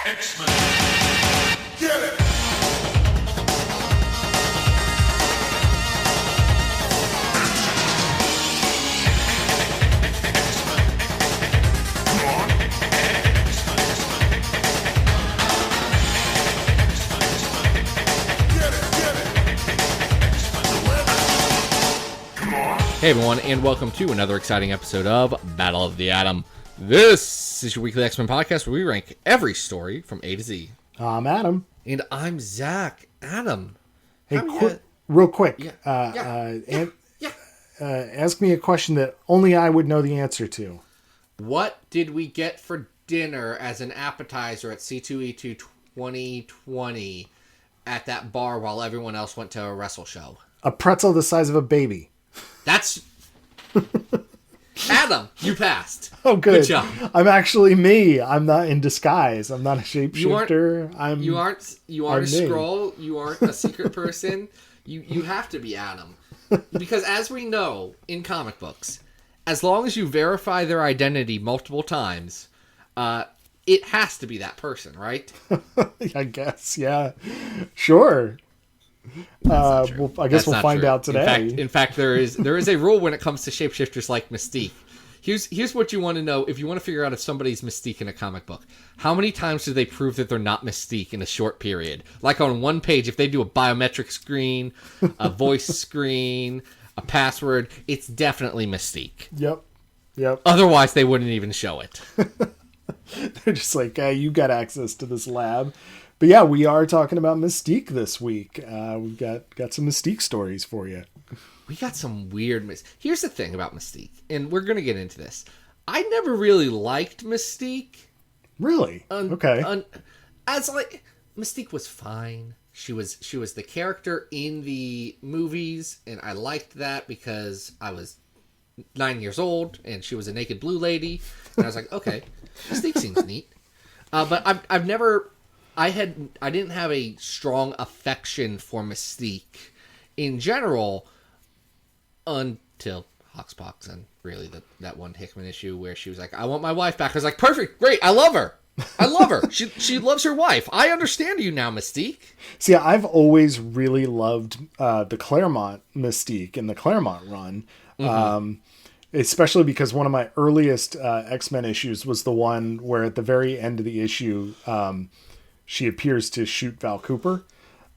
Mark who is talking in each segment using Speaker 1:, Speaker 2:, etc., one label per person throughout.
Speaker 1: X-Men. Get it!
Speaker 2: Hey everyone, and welcome to another exciting episode of Battle of the Atom. This is your weekly X-Men podcast where we rank every story from A to Z.
Speaker 3: I'm Adam.
Speaker 2: And I'm Zach. Adam.
Speaker 3: Hey, real quick. Ask me a question that only I would know the answer to.
Speaker 2: What did we get for dinner as an appetizer at C2E2 2020 at that bar while everyone else went to a wrestle show?
Speaker 3: A pretzel the size of a baby.
Speaker 2: That's... Adam, you passed.
Speaker 3: Oh, good.
Speaker 2: Good job.
Speaker 3: I'm actually me. I'm not in disguise. I'm not a shapeshifter.
Speaker 2: You aren't a scroll. You aren't a secret person. You have to be Adam. Because as we know in comic books, as long as you verify their identity multiple times, it has to be that person, right?
Speaker 3: I guess, yeah. Sure. I guess we'll find out today.
Speaker 2: In fact, there is a rule when it comes to shapeshifters like Mystique. Here's what you want to know if you want to figure out if somebody's Mystique in a comic book. How many times do they prove that they're not Mystique in a short period? Like on one page, if they do a biometric screen, a voice screen, a password, it's definitely Mystique.
Speaker 3: Yep. Otherwise,
Speaker 2: they wouldn't even show it.
Speaker 3: They're just like, hey, you got access to this lab. But yeah, we are talking about Mystique this week. We've got some Mystique stories for you.
Speaker 2: We got some weird... Here's the thing about Mystique, and we're going to get into this. I never really liked Mystique.
Speaker 3: Really? Okay.
Speaker 2: Mystique was fine. She was the character in the movies, and I liked that because I was 9 years old, and she was a naked blue lady. And I was like, okay, Mystique seems neat. But I've never... I didn't have a strong affection for Mystique in general until Hoxpox and really that one Hickman issue where she was like, I want my wife back. I was like, perfect, great, I love her. She loves her wife. I understand you now, Mystique.
Speaker 3: See, I've always really loved the Claremont Mystique and the Claremont run. Mm-hmm. Especially because one of my earliest X-Men issues was the one where at the very end of the issue, she appears to shoot Val Cooper.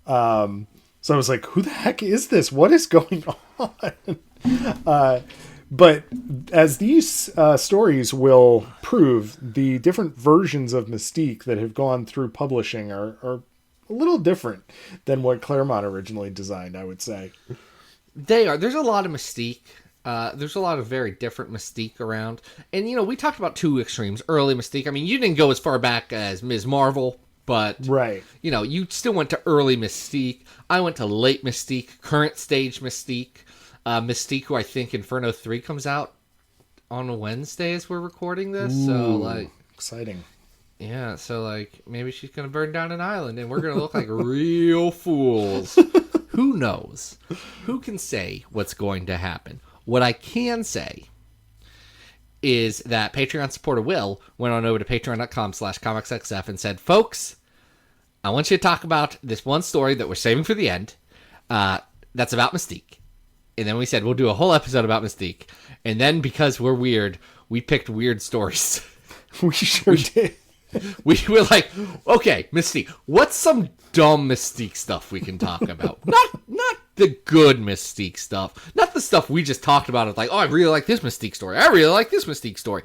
Speaker 3: So I was like, who the heck is this? What is going on? But as these stories will prove, the different versions of Mystique that have gone through publishing are a little different than what Claremont originally designed, I would say.
Speaker 2: They are. There's a lot of Mystique. There's a lot of very different Mystique around. And, we talked about two extremes. Early Mystique. I mean, you didn't go as far back as Ms. Marvel. But,
Speaker 3: right.
Speaker 2: You still went to early Mystique. I went to late Mystique, current stage Mystique. Mystique, who I think Inferno 3 comes out on a Wednesday as we're recording this.
Speaker 3: Ooh,
Speaker 2: so,
Speaker 3: exciting.
Speaker 2: Yeah, so, maybe she's going to burn down an island and we're going to look like real fools. Who knows? Who can say what's going to happen? What I can say is that Patreon supporter Will went on over to patreon.com/comicsxf and said, folks, I want you to talk about this one story that we're saving for the end that's about Mystique. And then we said, we'll do a whole episode about Mystique. And then because we're weird, we picked weird stories.
Speaker 3: We sure did.
Speaker 2: We were like, okay, Mystique, what's some dumb Mystique stuff we can talk about? Not the good Mystique stuff. Not the stuff we just talked about. It's like, oh, I really like this Mystique story. I really like this Mystique story.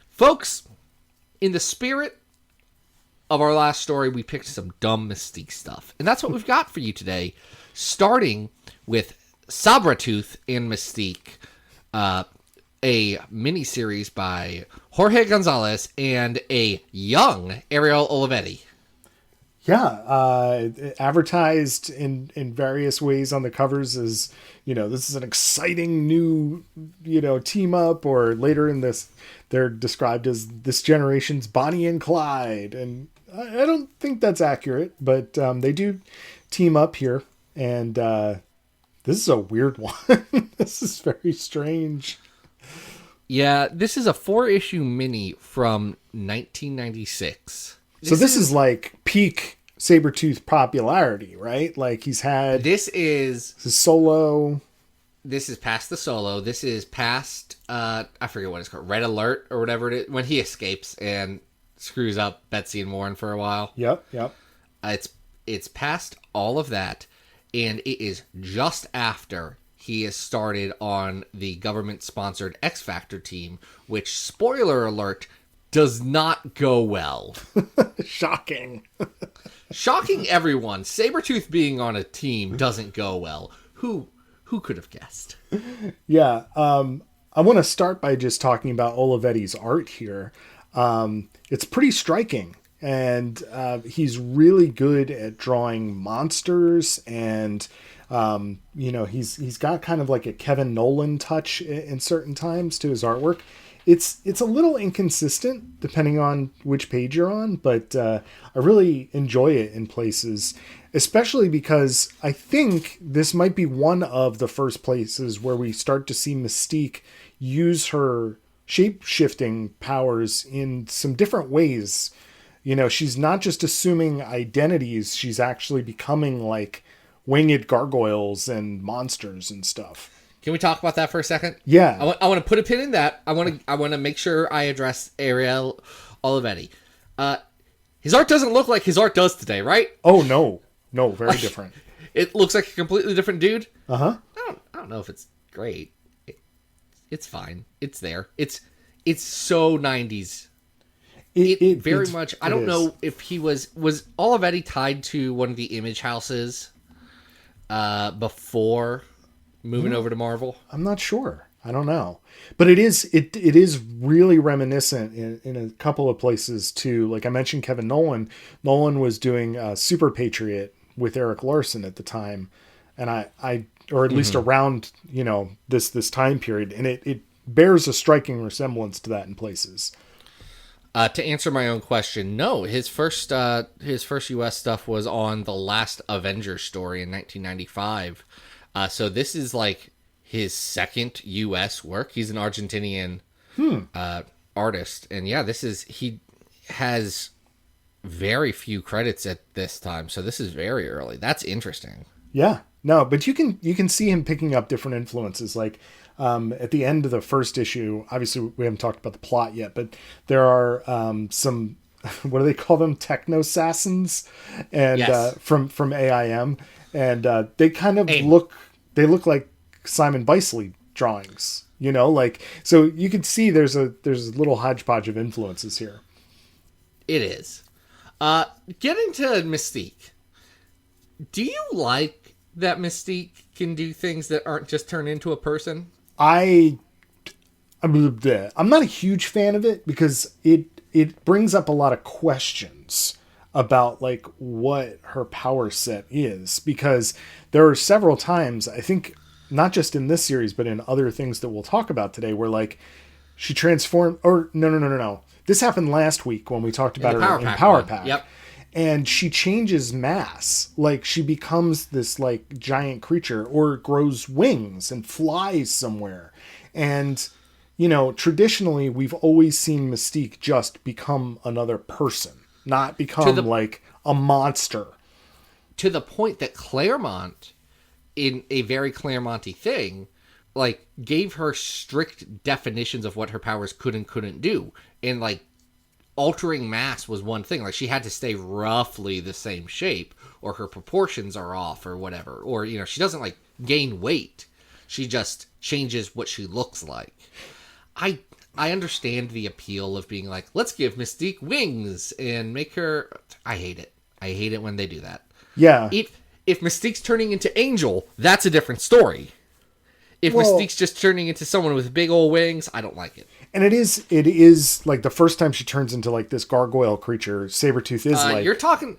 Speaker 2: Folks, in the spirit of our last story, we picked some dumb Mystique stuff. And that's what we've got for you today, starting with Sabretooth and Mystique, a mini-series by Jorge Gonzalez and a young Ariel Olivetti.
Speaker 3: Yeah, advertised in various ways on the covers as, this is an exciting new, team up, or later in this, they're described as this generation's Bonnie and Clyde. And I don't think that's accurate, but they do team up here. And this is a weird one. This is very strange.
Speaker 2: Yeah, this is a 4-issue mini from 1996.
Speaker 3: So this is like peak Sabretooth popularity, right? Like he's had
Speaker 2: This is
Speaker 3: his solo.
Speaker 2: This is past the solo. This is past, I forget what it's called, Red Alert or whatever it is, when he escapes and screws up Betsy and Warren for a while.
Speaker 3: Yep.
Speaker 2: It's past all of that, and it is just after he has started on the government-sponsored X Factor team, which, spoiler alert, does not go well.
Speaker 3: Shocking.
Speaker 2: Shocking everyone. Sabretooth being on a team doesn't go well. Who could have guessed?
Speaker 3: Yeah. I want to start by just talking about Olivetti's art here. It's pretty striking, and he's really good at drawing monsters, and he's got kind of like a Kevin Nolan touch in certain times to his artwork. It's a little inconsistent depending on which page you're on, but I really enjoy it in places, especially because I think this might be one of the first places where we start to see Mystique use her shape-shifting powers in some different ways. She's not just assuming identities, she's actually becoming like winged gargoyles and monsters and stuff.
Speaker 2: Can we talk about that for a second?
Speaker 3: Yeah.
Speaker 2: I want to put a pin in that. I want to make sure I address Ariel Olivetti. His art doesn't look like his art does today, right?
Speaker 3: Oh, no. No, very different.
Speaker 2: It looks like a completely different dude.
Speaker 3: Uh-huh.
Speaker 2: I don't know if it's great. It's fine. It's there. It's so 90s. It very much. I don't know if he was Olivetti tied to one of the Image houses before moving over to Marvel.
Speaker 3: I'm not sure. I don't know. But it is really reminiscent in a couple of places too. Like I mentioned Kevin Nolan. Nolan was doing Super Patriot with Eric Larson at the time. And I or at least around, this time period. And it bears a striking resemblance to that in places.
Speaker 2: To answer my own question, no. His first U.S. stuff was on the last Avengers story in 1995. So this is like his second U.S. work. He's an Argentinian artist, and yeah, he has very few credits at this time. So this is very early. That's interesting.
Speaker 3: Yeah, no, but you can see him picking up different influences. Like at the end of the first issue, obviously we haven't talked about the plot yet, but there are some what do they call them? Techno-assassins, and
Speaker 2: yes.
Speaker 3: From AIM. And they kind of look like Simon Bisley drawings, so you can see there's a little hodgepodge of influences here.
Speaker 2: It is. Getting to Mystique, do you like that Mystique can do things that aren't just turn into a person?
Speaker 3: I'm not a huge fan of it because it brings up a lot of questions about like what her power set is, because there are several times, I think not just in this series but in other things that we'll talk about today, where like she transformed, or no, this happened last week when we talked about her in Power Pack.
Speaker 2: Yep.
Speaker 3: And she changes mass, like she becomes this like giant creature or grows wings and flies somewhere. And traditionally we've always seen Mystique just become another person, not become like a monster.
Speaker 2: To the point that Claremont, in a very Claremont-y thing, like gave her strict definitions of what her powers could and couldn't do. And like altering mass was one thing. Like she had to stay roughly the same shape or her proportions are off or whatever. Or, she doesn't like gain weight. She just changes what she looks like. I understand the appeal of being like, let's give Mystique wings and make her... I hate it. I hate it when they do that.
Speaker 3: Yeah.
Speaker 2: If Mystique's turning into Angel, that's a different story. If Mystique's just turning into someone with big old wings, I don't like it.
Speaker 3: And it is like the first time she turns into like this gargoyle creature, Sabretooth is like...
Speaker 2: You're talking...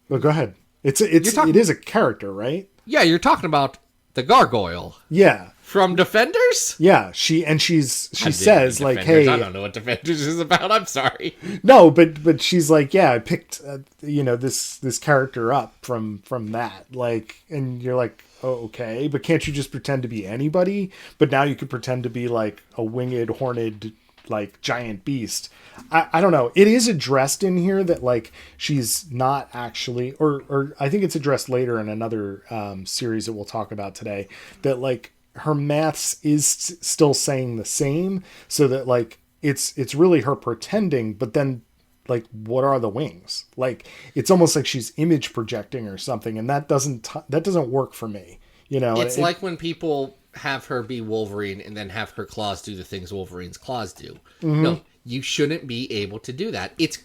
Speaker 3: Well, go ahead. It is a character, right?
Speaker 2: Yeah, you're talking about the gargoyle.
Speaker 3: Yeah.
Speaker 2: From Defenders?
Speaker 3: Yeah, she says like, "Hey,
Speaker 2: I don't know what Defenders is about. I'm sorry."
Speaker 3: No, but she's like, "Yeah, I picked this character up from that." Like, and you're like, "Oh, okay, but can't you just pretend to be anybody?" But now you could pretend to be like a winged, horned like giant beast. I don't know. It is addressed in here that like she's not actually, or I think it's addressed later in another series that we'll talk about today, that like her maths is still saying the same, so that like it's really her pretending, but then like what are the wings? Like it's almost like she's image projecting or something, and that doesn't work for me. You know,
Speaker 2: it's like when people have her be Wolverine and then have her claws do the things Wolverine's claws do.
Speaker 3: Mm-hmm.
Speaker 2: No, you shouldn't be able to do that. It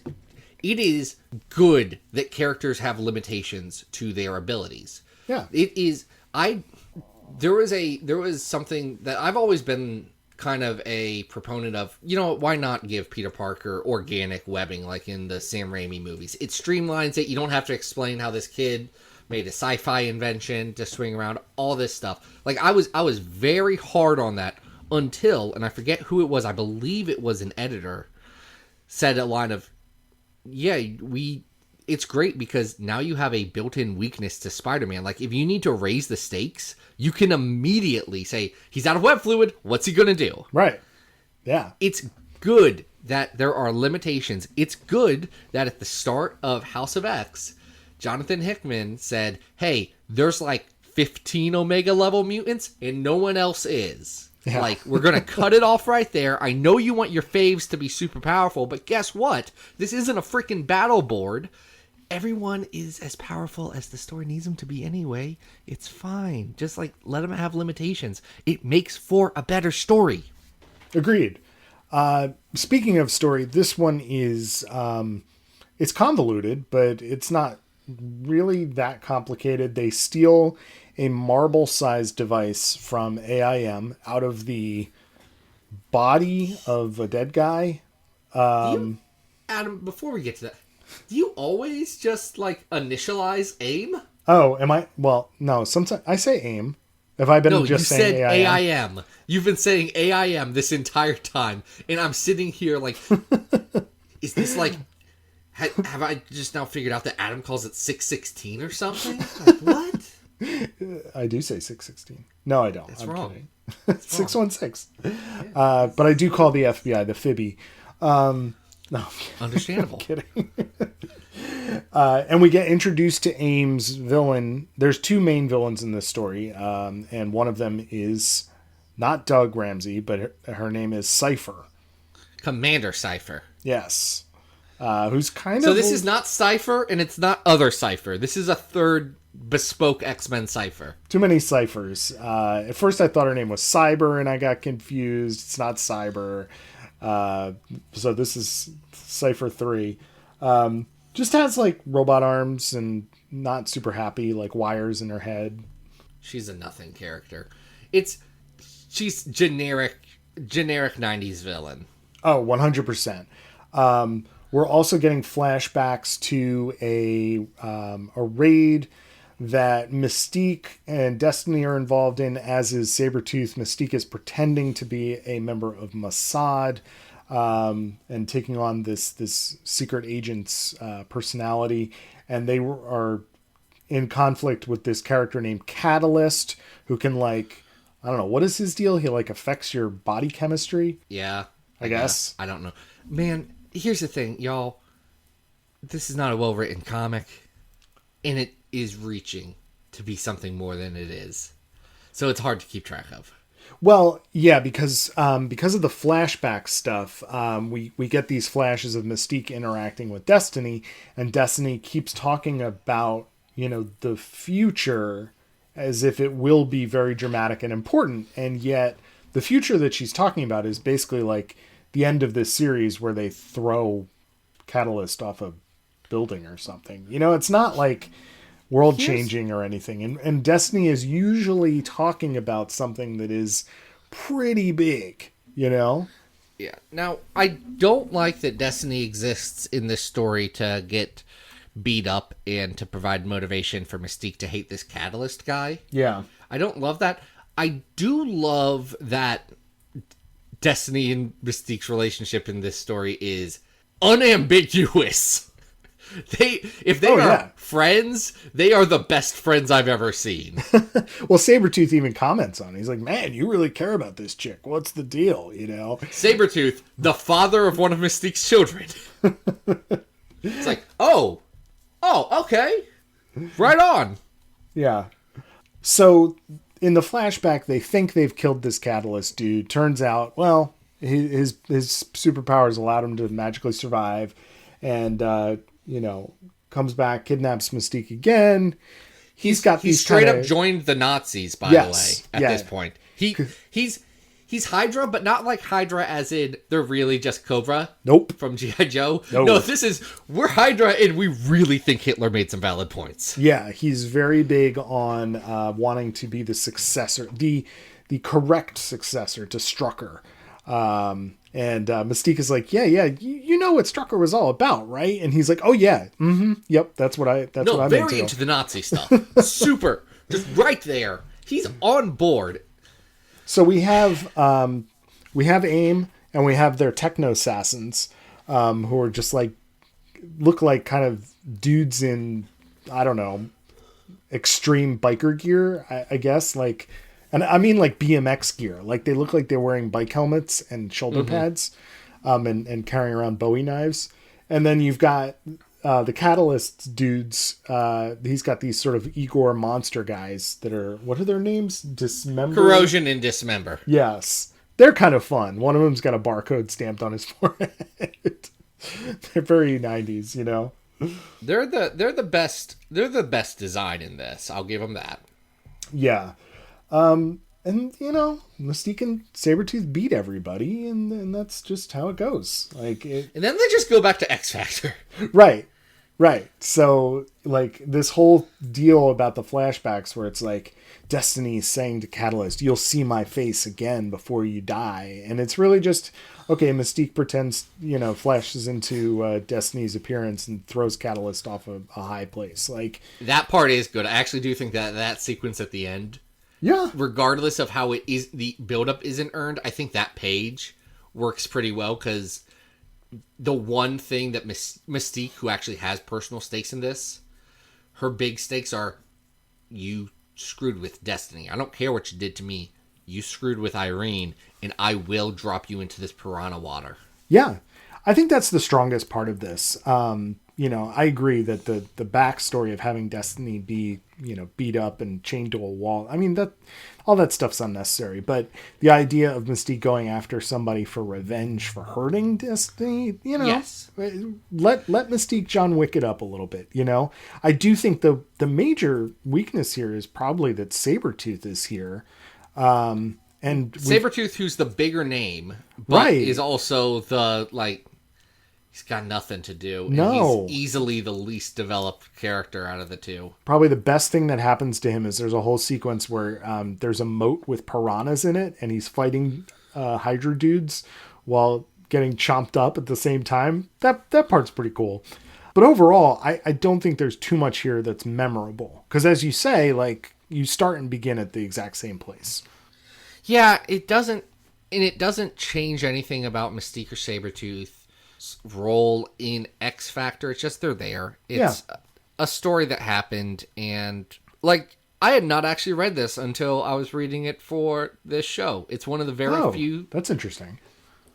Speaker 2: is good that characters have limitations to their abilities.
Speaker 3: Yeah.
Speaker 2: It is. There was something that I've always been kind of a proponent of. You know, why not give Peter Parker organic webbing like in the Sam Raimi movies? It streamlines it. You don't have to explain how this kid made a sci-fi invention to swing around, all this stuff. Like I was very hard on that until, and I forget who it was, I believe it was an editor, said a line of, yeah, it's great because now you have a built-in weakness to Spider-Man. Like if you need to raise the stakes, you can immediately say, he's out of web fluid, what's he gonna do?
Speaker 3: Right. Yeah.
Speaker 2: It's good that there are limitations. It's good that at the start of House of X, Jonathan Hickman said, hey, there's like 15 Omega level mutants and no one else is. Yeah. Like, we're going to cut it off right there. I know you want your faves to be super powerful, but guess what? This isn't a freaking battle board. Everyone is as powerful as the story needs them to be anyway. It's fine. Just like, let them have limitations. It makes for a better story.
Speaker 3: Agreed. Speaking of story, this one is, it's convoluted, but it's not really that complicated. They steal a marble-sized device from AIM out of the body of a dead guy.
Speaker 2: Adam, before we get to that, do you always just like initialize AIM?
Speaker 3: Oh, am I? Well, no. Sometimes I say AIM. Have I been just saying AIM?
Speaker 2: AIM? You've been saying AIM this entire time, and I'm sitting here like, is this like? Have I just now figured out that Adam calls it 616 or something? Like, what?
Speaker 3: I do say 616. No, I don't.
Speaker 2: That's
Speaker 3: I'm
Speaker 2: wrong.
Speaker 3: kidding. 616. Yeah. But I do call the FBI the Fibby. No,
Speaker 2: understandable.
Speaker 3: I'm kidding. And we get introduced to AIM's villain. There's two main villains in this story, and one of them is not Doug Ramsey, but her name is Cypher.
Speaker 2: Commander Cypher.
Speaker 3: Yes. Who's kind of...
Speaker 2: So this is not Cypher, and it's not other Cypher. This is a third bespoke X-Men Cypher.
Speaker 3: Too many Cyphers. At first I thought her name was Cyber, and I got confused. It's not Cyber. So this is Cypher 3. Just has, like, robot arms and not super happy, like, wires in her head.
Speaker 2: She's a nothing character. She's generic 90s villain.
Speaker 3: Oh, 100%. We're also getting flashbacks to a raid that Mystique and Destiny are involved in, as is Sabretooth. Mystique is pretending to be a member of Mossad and taking on this secret agent's personality. And they are in conflict with this character named Catalyst, who can, like, I don't know, what is his deal? He, like, affects your body chemistry?
Speaker 2: Yeah.
Speaker 3: I guess.
Speaker 2: I don't know. Man, here's the thing, y'all. This is not a well-written comic, and it is reaching to be something more than it is. So it's hard to keep track of.
Speaker 3: Well, yeah, because of the flashback stuff, we get these flashes of Mystique interacting with Destiny, and Destiny keeps talking about, you know, the future as if it will be very dramatic and important, and yet the future that she's talking about is basically like the end of this series where they throw Catalyst off a building or something. You know, it's not like world changing or anything. And Destiny is usually talking about something that is pretty big, you know?
Speaker 2: Yeah. Now, I don't like that Destiny exists in this story to get beat up and to provide motivation for Mystique to hate this Catalyst guy.
Speaker 3: Yeah.
Speaker 2: I don't love that. I do love that Destiny and Mystique's relationship in this story is unambiguous. If they are friends, they are the best friends I've ever seen.
Speaker 3: Well, Sabretooth even comments on it. He's like, man, you really care about this chick. What's the deal, you know?
Speaker 2: Sabretooth, the father of one of Mystique's children. It's like, oh, okay. Right on.
Speaker 3: Yeah. So, in the flashback, they think they've killed this Catalyst dude. Turns out, well, his superpowers allowed him to magically survive. And, comes back, kidnaps Mystique again. He's
Speaker 2: straight up joined the Nazis, by the way, at this point. He's Hydra, but not like Hydra as in they're really just Cobra.
Speaker 3: Nope.
Speaker 2: From G.I. Joe. No, we're Hydra and we really think Hitler made some valid points.
Speaker 3: Yeah, he's very big on wanting to be the successor, the correct successor to Strucker. And Mystique is like, yeah, you know what Strucker was all about, right? And he's like, oh yeah, yep, that's what I'm
Speaker 2: very into the Nazi stuff. Super, just right there. He's on board.
Speaker 3: So we have AIM and we have their techno assassins, who are just like look like kind of dudes in, I don't know, extreme biker gear, I guess, like. And I mean like BMX gear. Like they look like they're wearing bike helmets and shoulder pads, and carrying around Bowie knives. And then you've got the Catalyst dudes. He's got these sort of Igor monster guys that are, what are their names? Dismember?
Speaker 2: Corrosion and Dismember.
Speaker 3: Yes. They're kind of fun. One of them's got a barcode stamped on his forehead. They're very 90s, you know?
Speaker 2: They're the best design in this. I'll give them that.
Speaker 3: Yeah. And Mystique and Sabretooth beat everybody, and that's just how it goes. And
Speaker 2: then they just go back to X Factor.
Speaker 3: Right. So, like, this whole deal about the flashbacks where it's like Destiny saying to Catalyst, you'll see my face again before you die. And it's really just, okay, Mystique pretends, flashes into Destiny's appearance and throws Catalyst off a high place. Like,
Speaker 2: that part is good. I actually do think that sequence at the end,
Speaker 3: yeah,
Speaker 2: regardless of how it is, the buildup isn't earned, I think that page works pretty well, because the one thing that Mystique, who actually has personal stakes in this, her big stakes are, you screwed with Destiny. I don't care what you did to me. You screwed with Irene, and I will drop you into this piranha water.
Speaker 3: Yeah, I think that's the strongest part of this. I agree that the backstory of having Destiny be, beat up and chained to a wall, I mean, all that stuff's unnecessary. But the idea of Mystique going after somebody for revenge for hurting Destiny,
Speaker 2: yes.
Speaker 3: let Mystique John Wick it up a little bit, I do think the major weakness here is probably that Sabretooth is here. And
Speaker 2: Sabretooth, who's the bigger name, but
Speaker 3: right,
Speaker 2: is also the, he's got nothing to do.
Speaker 3: No.
Speaker 2: And he's easily the least developed character out of the two.
Speaker 3: Probably the best thing that happens to him is there's a whole sequence where there's a moat with piranhas in it, and he's fighting Hydra dudes while getting chomped up at the same time. That part's pretty cool. But overall, I don't think there's too much here that's memorable. Because as you say, you start and begin at the exact same place.
Speaker 2: Yeah, it doesn't change anything about Mystique or Sabretooth's role in X Factor. It's just they're there. It's a story that happened, and I had not actually read this until I was reading it for this show. It's one of the very few.
Speaker 3: That's interesting.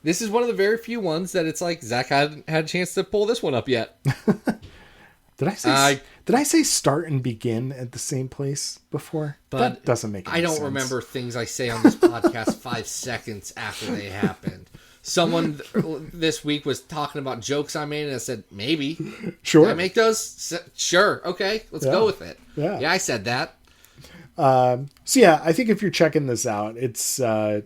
Speaker 2: This is one of the very few ones that it's like Zach hadn't had a chance to pull this one up yet.
Speaker 3: Did I say start and begin at the same place before? But that doesn't make any sense.
Speaker 2: I don't remember things I say on this podcast 5 seconds after they happened. Someone this week was talking about jokes I made, and I said, maybe.
Speaker 3: Sure.
Speaker 2: Did I make those? Sure. Okay. Let's go with it. Yeah, I said that.
Speaker 3: So yeah, I think if you're checking this out, it's, a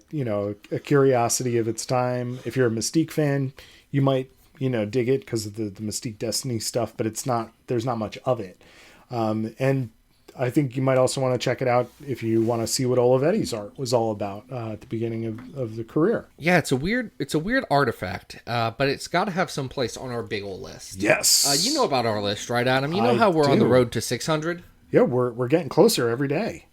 Speaker 3: curiosity of its time. If you're a Mystique fan, you might, dig it because of the Mystique Destiny stuff, but there's not much of it. And I think you might also want to check it out if you want to see what Olivetti's art was all about at the beginning of the career.
Speaker 2: Yeah, it's a weird artifact, but it's got to have some place on our big old list.
Speaker 3: Yes.
Speaker 2: You know about our list, right, Adam? You know how we're on the road to 600?
Speaker 3: Yeah, we're getting closer every day.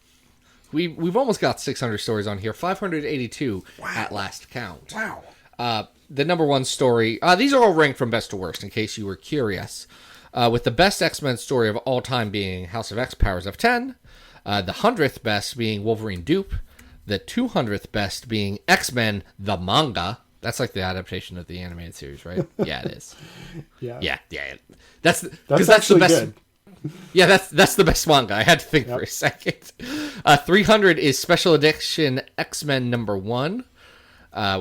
Speaker 2: We've almost got 600 stories on here. 582 at last count.
Speaker 3: Wow.
Speaker 2: The number one story. These are all ranked from best to worst, in case you were curious. with the best X-Men story of all time being House of X Powers of 10, the 100th best being Wolverine Dupe, the 200th best being X-Men the manga. That's like the adaptation of the animated series, right? Yeah, it is. Yeah. That's
Speaker 3: actually
Speaker 2: the best.
Speaker 3: good.
Speaker 2: Yeah, that's the best manga. I had to think for a second. 300 is Special Edition X-Men #1,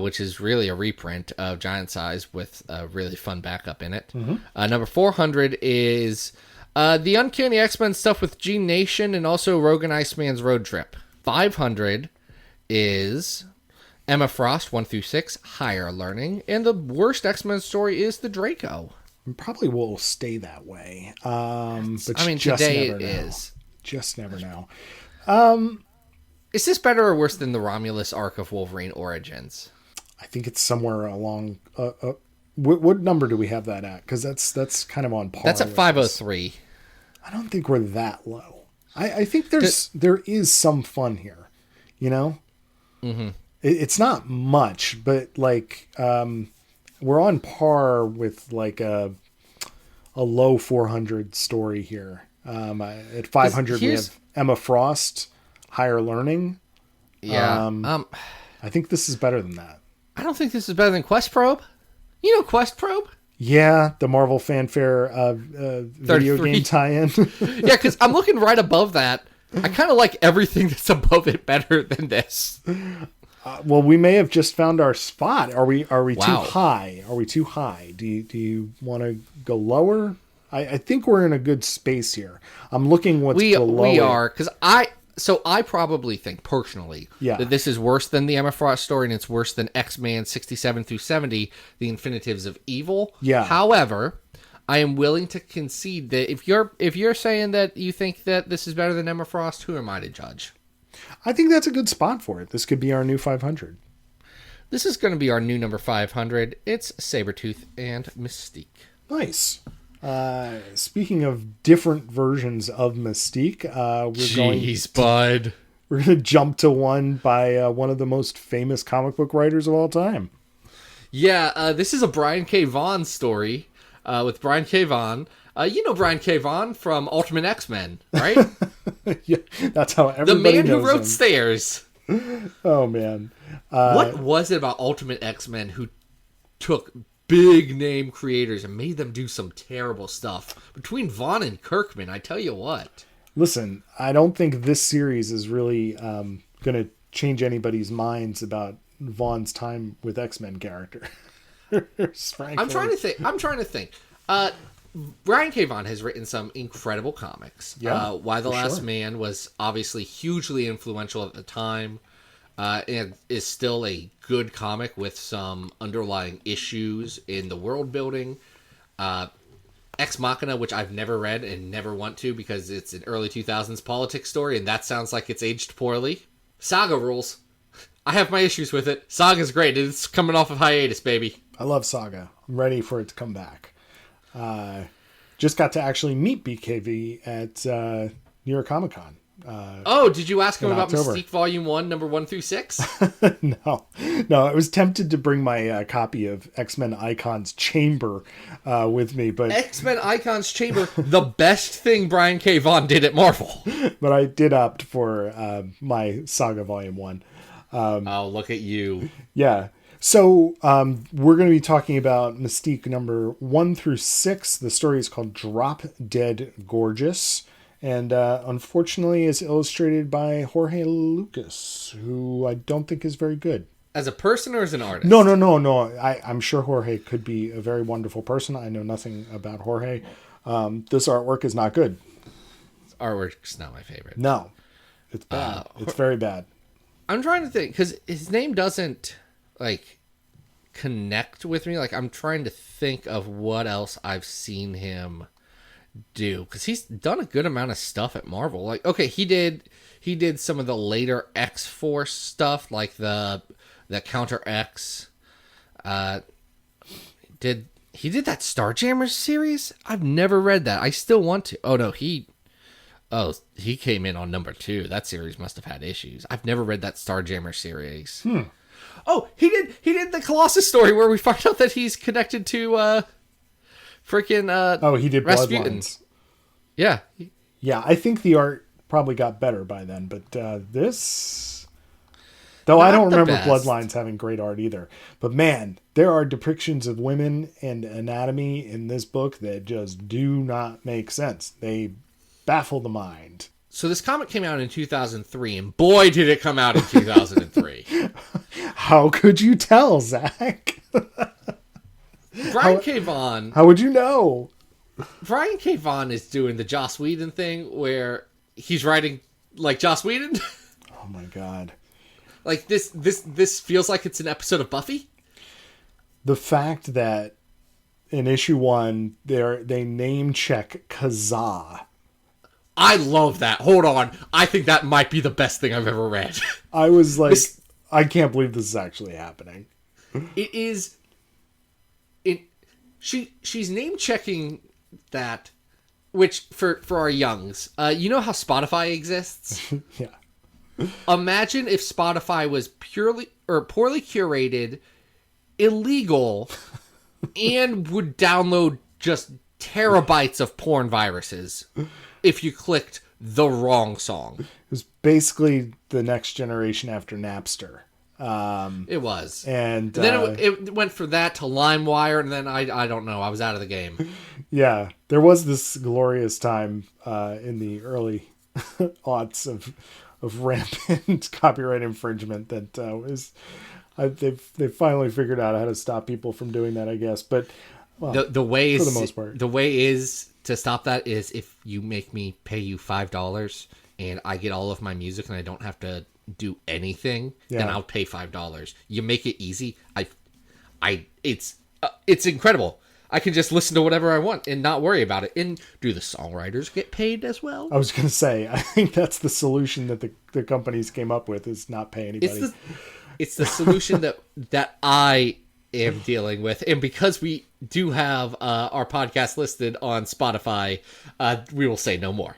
Speaker 2: which is really a reprint of Giant Size with a really fun backup in it. Number 400 is the Uncanny X-Men stuff with G Nation and also Rogue and Iceman's Road Trip. 500 is Emma Frost 1 through 6, Higher Learning, and the worst X-Men story is the Draco.
Speaker 3: Probably will stay that way. But
Speaker 2: I mean,
Speaker 3: just
Speaker 2: today
Speaker 3: never
Speaker 2: it
Speaker 3: know.
Speaker 2: is.
Speaker 3: Just never know.
Speaker 2: Is this better or worse than the Romulus arc of Wolverine Origins?
Speaker 3: I think it's somewhere along. What number do we have that at? Because that's kind of on par.
Speaker 2: That's at
Speaker 3: with
Speaker 2: 503.
Speaker 3: this. I don't think we're that low. I think there is some fun here. You know, it's not much, but like we're on par with like a low 400 story here. At 500 we have Emma Frost, Higher Learning.
Speaker 2: Yeah.
Speaker 3: I think this is better than that.
Speaker 2: I don't think this is better than Quest Probe. You know Quest Probe?
Speaker 3: Yeah, the Marvel Fanfare video
Speaker 2: 33.
Speaker 3: game tie-in.
Speaker 2: Yeah, because I'm looking right above that. I kind of like everything that's above it better than this.
Speaker 3: Well, we may have just found our spot. Are we too
Speaker 2: Wow.
Speaker 3: high? Are we too high? Do you want to go lower? I think we're in a good space here. I'm looking what's below.
Speaker 2: We
Speaker 3: it.
Speaker 2: are, because I probably think personally that this is worse than the Emma Frost story and it's worse than X-Men 67 through 70, The Infinitives of Evil.
Speaker 3: Yeah.
Speaker 2: However, I am willing to concede that if you're saying that you think that this is better than Emma Frost, who am I to judge?
Speaker 3: I think that's a good spot for it. This could be our new 500.
Speaker 2: This is going to be our new number 500. It's Sabretooth and Mystique.
Speaker 3: Nice. Speaking of different versions of Mystique, we're going to jump to one by one of the most famous comic book writers of all time.
Speaker 2: Yeah, this is a Brian K. Vaughan story with Brian K. Vaughan. You know Brian K. Vaughan from Ultimate X-Men, right?
Speaker 3: Yeah, that's how everybody
Speaker 2: The man who
Speaker 3: knows
Speaker 2: wrote
Speaker 3: him.
Speaker 2: Stairs.
Speaker 3: Oh, man.
Speaker 2: What was it about Ultimate X-Men who took big name creators and made them do some terrible stuff? Between Vaughn and Kirkman, I tell you what.
Speaker 3: Listen, I don't think this series is really going to change anybody's minds about Vaughn's time with X-Men characters. Frankly.
Speaker 2: I'm trying to think. Brian K. Vaughan has written some incredible comics.
Speaker 3: Yeah,
Speaker 2: Why the Last
Speaker 3: sure.
Speaker 2: Man was obviously hugely influential at the time, and is still a good comic with some underlying issues in the world building. Ex Machina, which I've never read and never want to because it's an early 2000s politics story, and that sounds like it's aged poorly. Saga rules. I have my issues with it. Saga's great. It's coming off of hiatus, baby.
Speaker 3: I love Saga. I'm ready for it to come back. Just got to actually meet BKV at New York Comic Con.
Speaker 2: Did you ask him about
Speaker 3: October.
Speaker 2: Mystique Volume 1, number 1 through 6?
Speaker 3: No, I was tempted to bring my copy of X-Men Icons Chamber with me, but
Speaker 2: X-Men Icons Chamber, the best thing Brian K. Vaughan did at Marvel.
Speaker 3: I did opt for my Saga Volume 1.
Speaker 2: Oh, look at you.
Speaker 3: Yeah. So we're going to be talking about Mystique number 1 through 6. The story is called Drop Dead Gorgeous. And unfortunately is illustrated by Jorge Lucas, who I don't think is very good.
Speaker 2: As a person or as an artist?
Speaker 3: No. I'm sure Jorge could be a very wonderful person. I know nothing about Jorge. This artwork is not good.
Speaker 2: Artwork's not my favorite.
Speaker 3: No. It's bad. It's very bad.
Speaker 2: I'm trying to think, because his name doesn't, connect with me. I'm trying to think of what else I've seen him do, because he's done a good amount of stuff at Marvel. He did some of the later X-Force stuff, like the Counter X. He did that Starjammers series? I've never read that. I still want to. Oh no, he came in on number 2. That series must have had issues. I've never read that Starjammer series. Oh, he did the Colossus story where we find out that he's connected to freaking
Speaker 3: Oh, he did
Speaker 2: Rasputin.
Speaker 3: Bloodlines.
Speaker 2: Yeah.
Speaker 3: Yeah, I think the art probably got better by then, but this... Though I
Speaker 2: Not
Speaker 3: don't
Speaker 2: the
Speaker 3: remember
Speaker 2: best.
Speaker 3: Bloodlines having great art either. But man, there are depictions of women and anatomy in this book that just do not make sense. They baffle the mind.
Speaker 2: So this comic came out in 2003, and boy, did it come out in 2003.
Speaker 3: How could you tell, Zach?
Speaker 2: Brian K. Vaughan.
Speaker 3: How would you know?
Speaker 2: Brian K. Vaughan is doing the Joss Whedon thing where he's writing like Joss Whedon.
Speaker 3: Oh my god.
Speaker 2: Like this feels like it's an episode of Buffy.
Speaker 3: The fact that in issue 1 they name check Kazaa.
Speaker 2: I love that. Hold on. I think that might be the best thing I've ever read.
Speaker 3: I was like, I can't believe this is actually happening.
Speaker 2: It is. She's name checking that, which for our youngs, you know how Spotify exists.
Speaker 3: Yeah.
Speaker 2: Imagine if Spotify was purely or poorly curated, illegal, and would download just terabytes of porn viruses if you clicked the wrong song.
Speaker 3: It was basically the next generation after Napster.
Speaker 2: It was.
Speaker 3: And
Speaker 2: then it went from that to LimeWire, and then I don't know. I was out of the game.
Speaker 3: Yeah, there was this glorious time in the early aughts of rampant copyright infringement that was... They've finally figured out how to stop people from doing that, I guess. But well,
Speaker 2: the way
Speaker 3: for
Speaker 2: is
Speaker 3: the most part,
Speaker 2: the way is to stop that is if you make me pay you $5 and I get all of my music and I don't have to do anything, then I'll pay $5. You make it easy. It's incredible. I can just listen to whatever I want and not worry about it. And do the songwriters get paid as well?
Speaker 3: I was going to say, I think that's the solution that the companies came up with, is not pay anybody.
Speaker 2: It's the solution that I am dealing with. And because we do have our podcast listed on Spotify, we will say no more.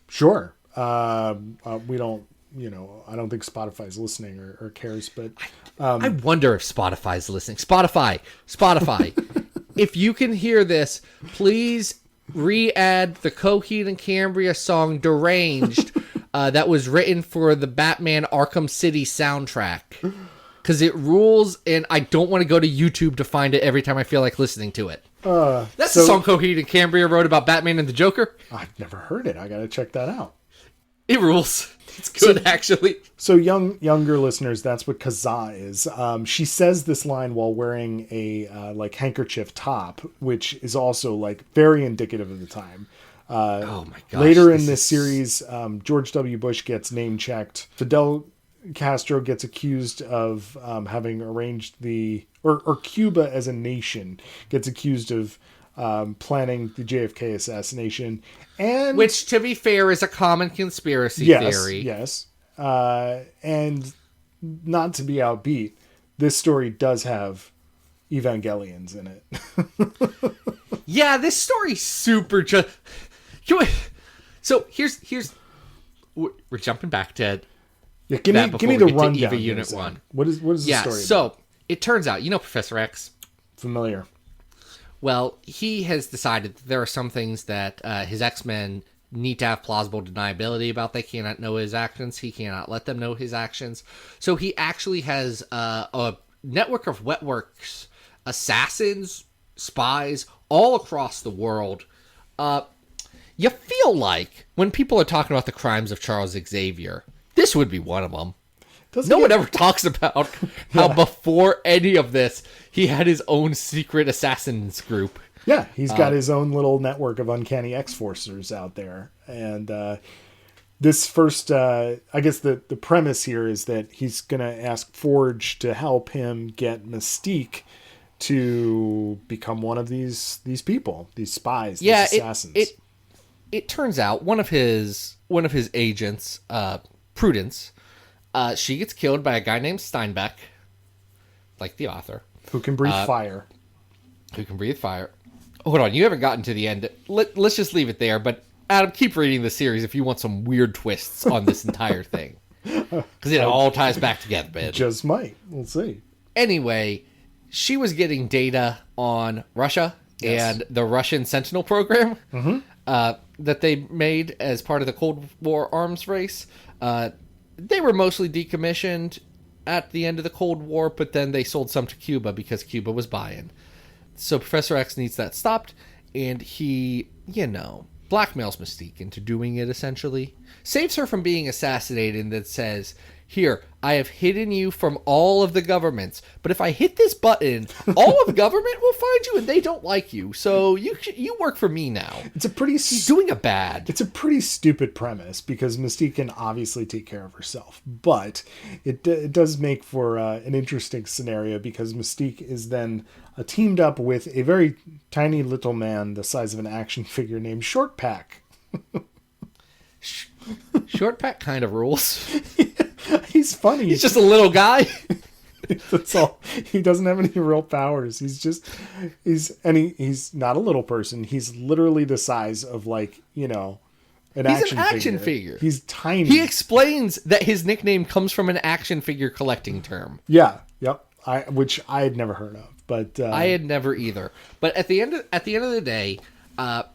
Speaker 3: Sure. We don't, I don't think Spotify's listening or cares, but...
Speaker 2: I wonder if Spotify's listening. Spotify. If you can hear this, please re-add the Coheed and Cambria song Deranged that was written for the Batman Arkham City soundtrack. Because it rules, and I don't want to go to YouTube to find it every time I feel like listening to it. That's the song Coheed and Cambria wrote about Batman and the Joker.
Speaker 3: I've never heard it. I got to check that out.
Speaker 2: It rules. It's good, actually.
Speaker 3: So younger listeners, that's what Kazaa is. She says this line while wearing a handkerchief top, which is also very indicative of the time.
Speaker 2: Oh my gosh!
Speaker 3: Later in this series, George W. Bush gets name checked. Fidel Castro gets accused of having arranged or Cuba as a nation gets accused of planning the JFK assassination, and
Speaker 2: which, to be fair, is a common conspiracy theory.
Speaker 3: Yes. And not to be outbeat, this story does have Evangelions in it.
Speaker 2: Yeah, this story's super just. So here's we're jumping back to
Speaker 3: give me the rundown.
Speaker 2: Unit 1.
Speaker 3: What is the story?
Speaker 2: So it turns out, Professor X.
Speaker 3: Familiar.
Speaker 2: Well, he has decided that there are some things that his X-Men need to have plausible deniability about. They cannot know his actions. He cannot let them know his actions. So he actually has a network of wetworks, assassins, spies, all across the world. You feel like when people are talking about the crimes of Charles Xavier, this would be one of them. No one ever talks about how before any of this, he had his own secret assassins group.
Speaker 3: Yeah, he's got his own little network of uncanny X-Forcers out there. And this first, I guess the premise here is that he's going to ask Forge to help him get Mystique to become one of these people, these spies, these assassins.
Speaker 2: It turns out one of his agents, Prudence, she gets killed by a guy named Steinbeck, like the author.
Speaker 3: Who can breathe fire.
Speaker 2: Who can breathe fire. Hold on, you haven't gotten to the end. Let's just leave it there, but Adam, keep reading the series if you want some weird twists on this entire thing. Because it all ties back together, man.
Speaker 3: Just might. We'll see.
Speaker 2: Anyway, she was getting data on Russia and the Russian Sentinel program that they made as part of the Cold War arms race. They were mostly decommissioned at the end of the Cold War, but then they sold some to Cuba because Cuba was buying. So Professor X needs that stopped, and he, blackmails Mystique into doing it, essentially. Saves her from being assassinated, and then says, "Here, I have hidden you from all of the governments, but if I hit this button, all of the government will find you, and they don't like you. So you work for me now." He's doing a bad.
Speaker 3: It's a pretty stupid premise because Mystique can obviously take care of herself, but it does make for an interesting scenario because Mystique is then teamed up with a very tiny little man the size of an action figure named Short Pack.
Speaker 2: Short Pack kind of rules.
Speaker 3: He's funny.
Speaker 2: He's just a little guy.
Speaker 3: That's all. He doesn't have any real powers. He's not a little person. He's literally the size of an action figure. He's tiny.
Speaker 2: He explains that his nickname comes from an action figure collecting term.
Speaker 3: Yeah. Yep. Which I had never heard of, but
Speaker 2: I had never either. But at the end of the day,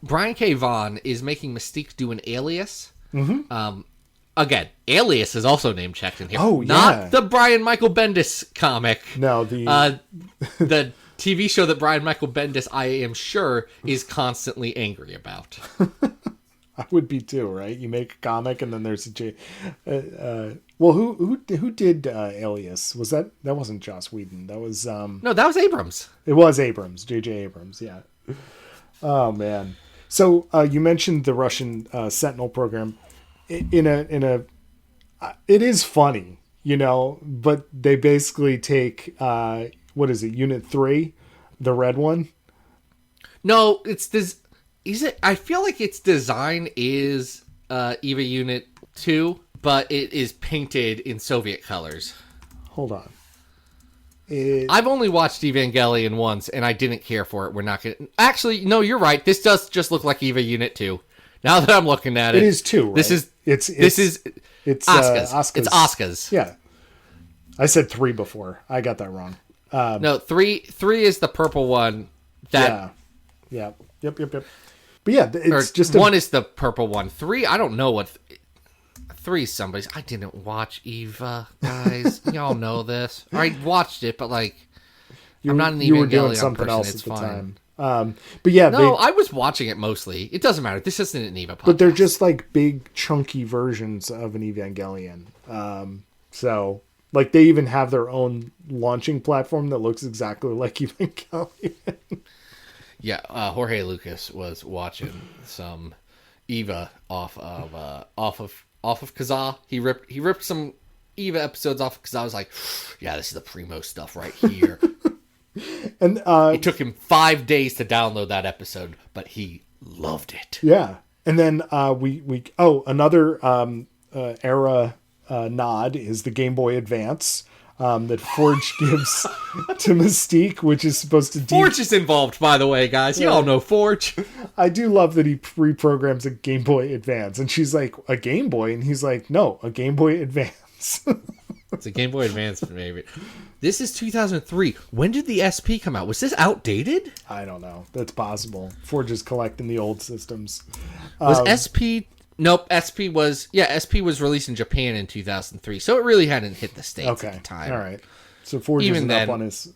Speaker 2: Brian K. Vaughan is making Mystique do an alias. Mm-hmm. Again, Alias is also name checked in here.
Speaker 3: Oh, yeah.
Speaker 2: Not the Brian Michael Bendis comic.
Speaker 3: No,
Speaker 2: the TV show that Brian Michael Bendis, I am sure, is constantly angry about.
Speaker 3: I would be too, right? You make a comic and then there's who did Alias? Was that wasn't Joss Whedon? That was
Speaker 2: No, that was Abrams.
Speaker 3: It was Abrams, J.J. Abrams, yeah. Oh man. So you mentioned the Russian Sentinel program. It is funny, but they basically take what is it, Unit 3, the red one?
Speaker 2: No, it's this. Is it? I feel like its design is EVA Unit 2, but it is painted in Soviet colors.
Speaker 3: Hold on.
Speaker 2: I've only watched Evangelion once, and I didn't care for it. We're not gonna. Actually, no, you're right. This does just look like EVA Unit 2. Now that I'm looking at it,
Speaker 3: it is 2. Right?
Speaker 2: This is Asuka's. It's Asuka's.
Speaker 3: Yeah, I said 3 before. I got that wrong.
Speaker 2: No, 3 is the purple one. Yep.
Speaker 3: But yeah, it's just
Speaker 2: 1 is the purple one. 3, I don't know what. 3 somebody's. I didn't watch Eva, guys. Y'all know this. I watched it, but I'm not an Evangelion person. It's fine.
Speaker 3: But yeah,
Speaker 2: I was watching it mostly. It doesn't matter. This isn't an Eva podcast.
Speaker 3: But they're just big chunky versions of an Evangelion. So they even have their own launching platform that looks exactly like Evangelion. Yeah,
Speaker 2: Jorge Lucas was watching some Eva off of Kazaa. He ripped some Eva episodes off because I was like, yeah, this is the primo stuff right here.
Speaker 3: And
Speaker 2: it took him 5 days to download that episode, but he loved it.
Speaker 3: Yeah, and then another era nod is the Game Boy Advance that Forge gives to Mystique, which is supposed to
Speaker 2: Forge is involved, by the way, guys. You all know Forge.
Speaker 3: I do love that he reprograms a Game Boy Advance, and she's like, a Game Boy, and he's like, no, a Game Boy Advance.
Speaker 2: It's a Game Boy Advance, maybe. This is 2003. When did the SP come out? Was this outdated?
Speaker 3: I don't know. That's possible. Forge is collecting the old systems.
Speaker 2: Was SP... Nope, SP was released in Japan in 2003, so it really hadn't hit the States at the time.
Speaker 3: All right. So Forge isn't up on his...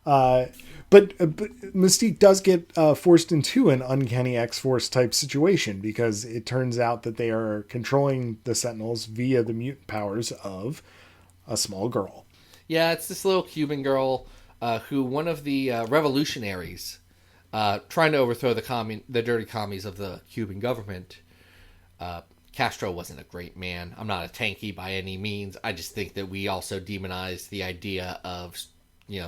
Speaker 3: But Mystique does get forced into an Uncanny X-Force type situation because it turns out that they are controlling the Sentinels via the mutant powers of a small girl.
Speaker 2: Yeah, it's this little Cuban girl who one of the revolutionaries trying to overthrow the dirty commies of the Cuban government. Castro wasn't a great man. I'm not a tanky by any means. I just think that we also demonized the idea of,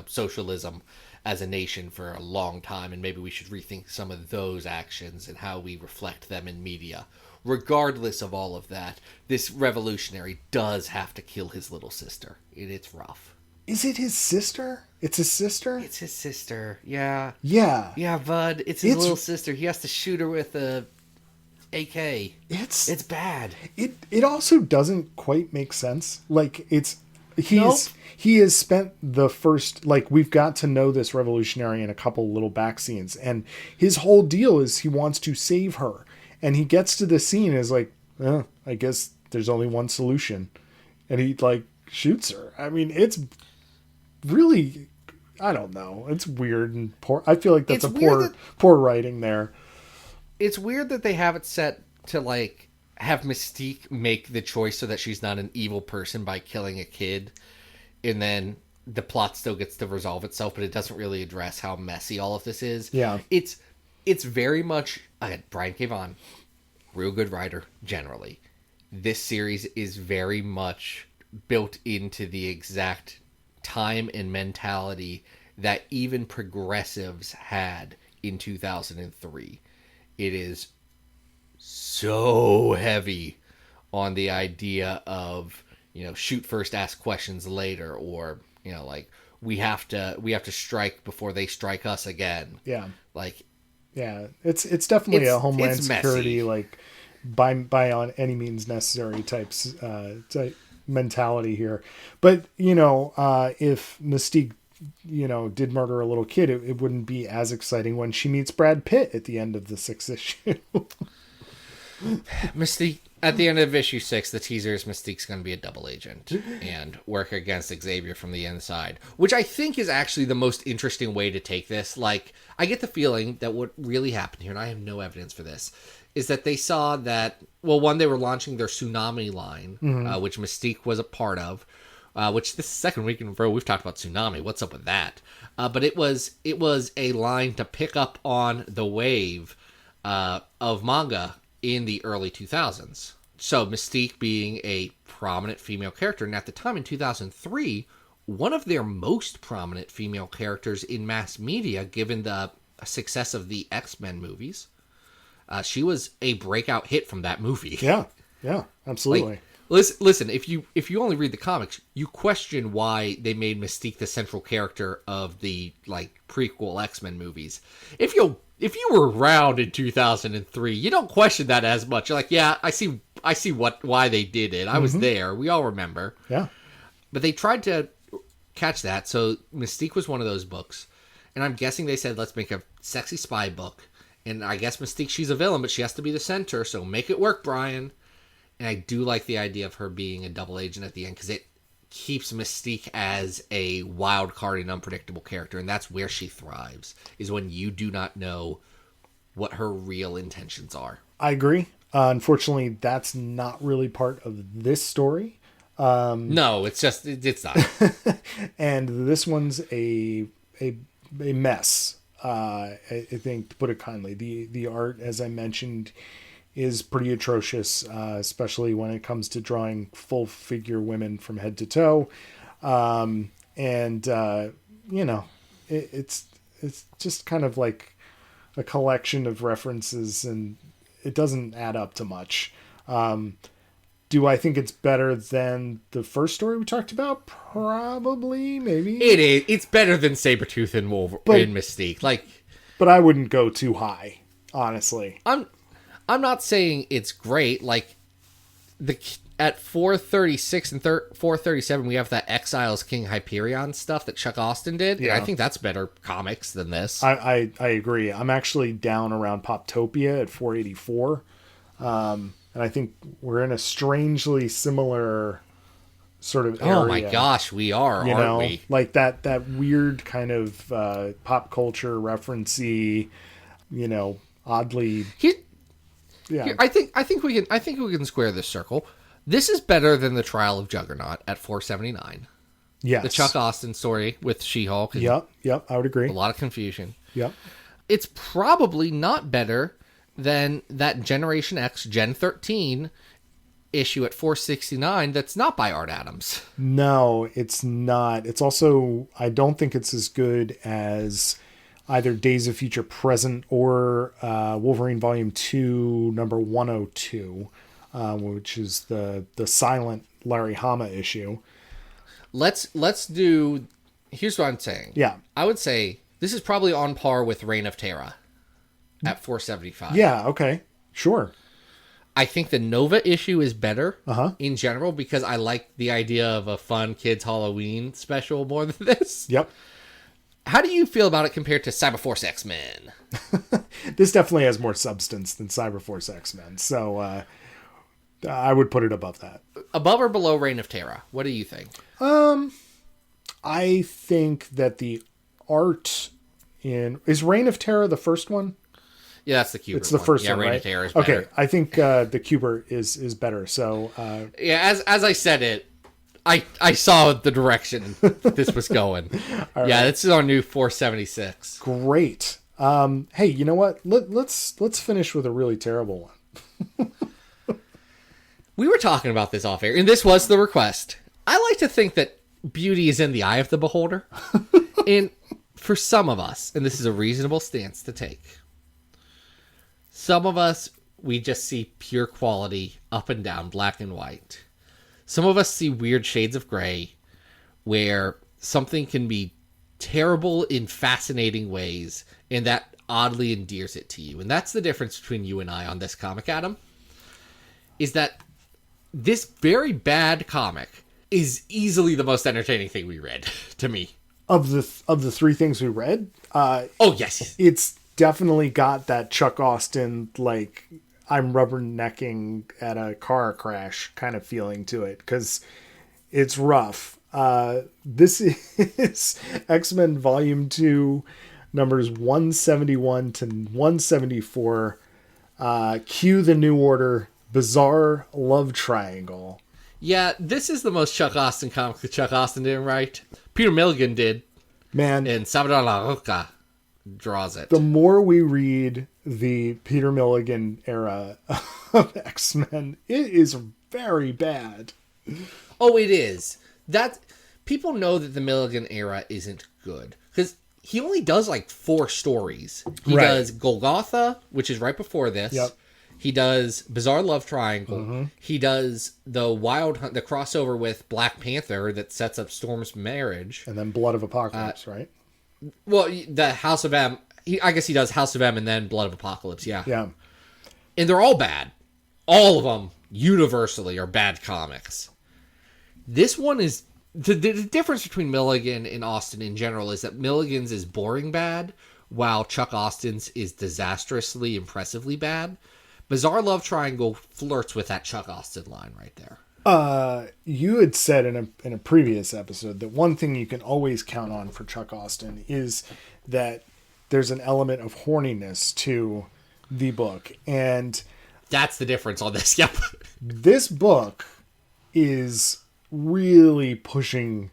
Speaker 2: socialism as a nation for a long time, and maybe we should rethink some of those actions and how we reflect them in media. Regardless of all of that, this revolutionary does have to kill his little sister. It's rough.
Speaker 3: Is it his sister? It's his sister?
Speaker 2: It's his sister, yeah.
Speaker 3: Yeah.
Speaker 2: Yeah, bud. It's his little sister. He has to shoot her with a AK.
Speaker 3: It's
Speaker 2: bad.
Speaker 3: It also doesn't quite make sense. It's he has spent the first, like, we've got to know this revolutionary in a couple little back scenes, and his whole deal is he wants to save her, and he gets to the scene is like, I guess there's only one solution, and he like shoots her. I mean, it's really, I don't know, it's weird and poor. I feel like that's poor writing there.
Speaker 2: It's weird that they have it set to like have Mystique make the choice so that she's not an evil person by killing a kid, and then the plot still gets to resolve itself, but it doesn't really address how messy all of this is.
Speaker 3: Yeah.
Speaker 2: It's very much Brian K. Vaughan, real good writer generally. This series is very much built into the exact time and mentality that even progressives had in 2003. It is so heavy on the idea of, shoot first, ask questions later, or, like we have to strike before they strike us again.
Speaker 3: Yeah.
Speaker 2: Like,
Speaker 3: yeah, it's definitely a Homeland Security, like by on any means necessary type mentality here. But, if Mystique, did murder a little kid, it wouldn't be as exciting when she meets Brad Pitt at the end of the 6th issue.
Speaker 2: Mystique, at the end of issue 6, the teaser is Mystique's going to be a double agent and work against Xavier from the inside, which I think is actually the most interesting way to take this. Like, I get the feeling that what really happened here, and I have no evidence for this, is that they saw that, well, one, they were launching their Tsunami line, which Mystique was a part of, which this second week in a row we've talked about Tsunami. What's up with that? But it was a line to pick up on the wave of manga in the early 2000s. So Mystique being a prominent female character, and at the time in 2003, one of their most prominent female characters in mass media, given the success of the X-Men movies. She was a breakout hit from that movie.
Speaker 3: Yeah, absolutely.
Speaker 2: Like, listen, if you only read the comics, you question why they made Mystique the central character of the like prequel X-Men movies. If you were around in 2003, you don't question that as much. You're like, yeah, I see why they did it. I was there. We all remember.
Speaker 3: Yeah.
Speaker 2: But they tried to catch that. So Mystique was one of those books. And I'm guessing they said, let's make a sexy spy book. And I guess Mystique, she's a villain, but she has to be the center. So make it work, Brian. And I do like the idea of her being a double agent at the end, because it keeps Mystique as a wild card and unpredictable character. And that's where she thrives, is when you do not know what her real intentions are.
Speaker 3: I agree. Unfortunately, that's not really part of this story.
Speaker 2: No, it's not.
Speaker 3: And this one's a mess. I think, to put it kindly. The art, as I mentioned, is pretty atrocious, especially when it comes to drawing full figure women from head to toe. It's just kind of like a collection of references, and it doesn't add up to much. Do I think it's better than the first story we talked about? Probably, maybe.
Speaker 2: It is. It's better than Sabretooth and Wolverine, Mystique.
Speaker 3: But I wouldn't go too high, honestly.
Speaker 2: I'm not saying it's great. Like, at 436 and 437, we have that Exiles King Hyperion stuff that Chuck Austin did. Yeah. And I think that's better comics than this.
Speaker 3: I agree. I'm actually down around Poptopia at 484. And I think we're in a strangely similar sort of area.
Speaker 2: Oh my gosh, we are, aren't we?
Speaker 3: Like that weird kind of pop culture referencey, oddly.
Speaker 2: Yeah. I think we can square this circle. This is better than the Trial of Juggernaut at 479.
Speaker 3: Yes.
Speaker 2: The Chuck Austin story with She-Hulk.
Speaker 3: Yep, I would agree.
Speaker 2: A lot of confusion.
Speaker 3: Yep.
Speaker 2: It's probably not better than that Generation X Gen 13 issue at 469 that's not by Art Adams.
Speaker 3: No, it's not. It's also, I don't think it's as good as either Days of Future Present or Wolverine Volume 2, number 102, which is the silent Larry Hama issue.
Speaker 2: Let's do, here's what I'm saying.
Speaker 3: Yeah.
Speaker 2: I would say this is probably on par with Reign of Terra at 475.
Speaker 3: Yeah, okay. Sure.
Speaker 2: I think the Nova issue is better
Speaker 3: Uh-huh.
Speaker 2: in general because I like the idea of a fun kids Halloween special more than this.
Speaker 3: Yep.
Speaker 2: How do you feel about it compared to Cyberforce X-Men?
Speaker 3: This definitely has more substance than Cyberforce X-Men, so I would put it above that.
Speaker 2: Above or below Reign of Terror? What do you think?
Speaker 3: I think that the art is Reign of Terror the first one?
Speaker 2: Yeah, that's the Cuber.
Speaker 3: It's the first one,
Speaker 2: Reign
Speaker 3: right?
Speaker 2: of Terror is better.
Speaker 3: Okay, I think the Cuber is better. So
Speaker 2: Yeah, as I said it, I saw the direction this was going. Yeah, this is our new 476.
Speaker 3: great. Hey, you know what? Let's finish with a really terrible one.
Speaker 2: We were talking about this off air, and this was the request. I like to think that beauty is in the eye of the beholder. And for some of us, and this is a reasonable stance to take, some of us, we just see pure quality up and down, black and white. Some of us see weird shades of gray where something can be terrible in fascinating ways, and that oddly endears it to you. And that's the difference between you and I on this comic, Adam, is that this very bad comic is easily the most entertaining thing we read, to me.
Speaker 3: Of the three things we read,
Speaker 2: Oh, yes.
Speaker 3: it's definitely got that Chuck Austin, like, I'm rubbernecking at a car crash kind of feeling to it, because it's rough. This is X-Men Volume 2, numbers 171 to 174. Cue the New Order, Bizarre Love Triangle.
Speaker 2: Yeah, this is the most Chuck Austin comic that Chuck Austin didn't write. Peter Milligan did,
Speaker 3: Man,
Speaker 2: and Salvador La Roca draws it.
Speaker 3: the more we read the Peter Milligan era of X-Men, it is very bad.
Speaker 2: Oh, it is. That people know that the Milligan era isn't good because he only does like 4 stories. He
Speaker 3: Right.
Speaker 2: does Golgotha, which is right before this.
Speaker 3: Yep.
Speaker 2: He does Bizarre Love Triangle. He does the Wild Hunt, the crossover with Black Panther that sets up Storm's marriage.
Speaker 3: And then Blood of Apocalypse, right?
Speaker 2: Well, the House of M. I guess he does House of M and then Blood of Apocalypse. Yeah.
Speaker 3: Yeah.
Speaker 2: And they're all bad. All of them, universally, are bad comics. This one is... The difference between Milligan and Austin in general is that Milligan's is boring bad, while Chuck Austin's is disastrously, impressively bad. Bizarre Love Triangle flirts with that Chuck Austin line right there.
Speaker 3: You had said in a previous episode that one thing you can always count on for Chuck Austin is that there's an element of horniness to the book. And
Speaker 2: That's the difference on this. Yep.
Speaker 3: this book is really pushing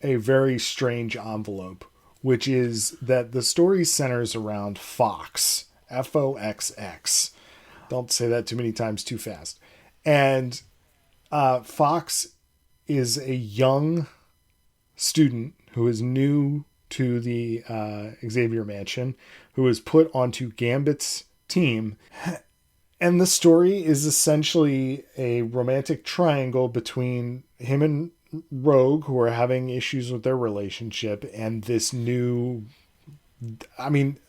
Speaker 3: a very strange envelope, which is that the story centers around Fox, Foxx. Don't say that too many times too fast. And Fox is a young student who is new to the Xavier Mansion, who is put onto Gambit's team. And the story is essentially a romantic triangle between him and Rogue, who are having issues with their relationship, and this new... I mean,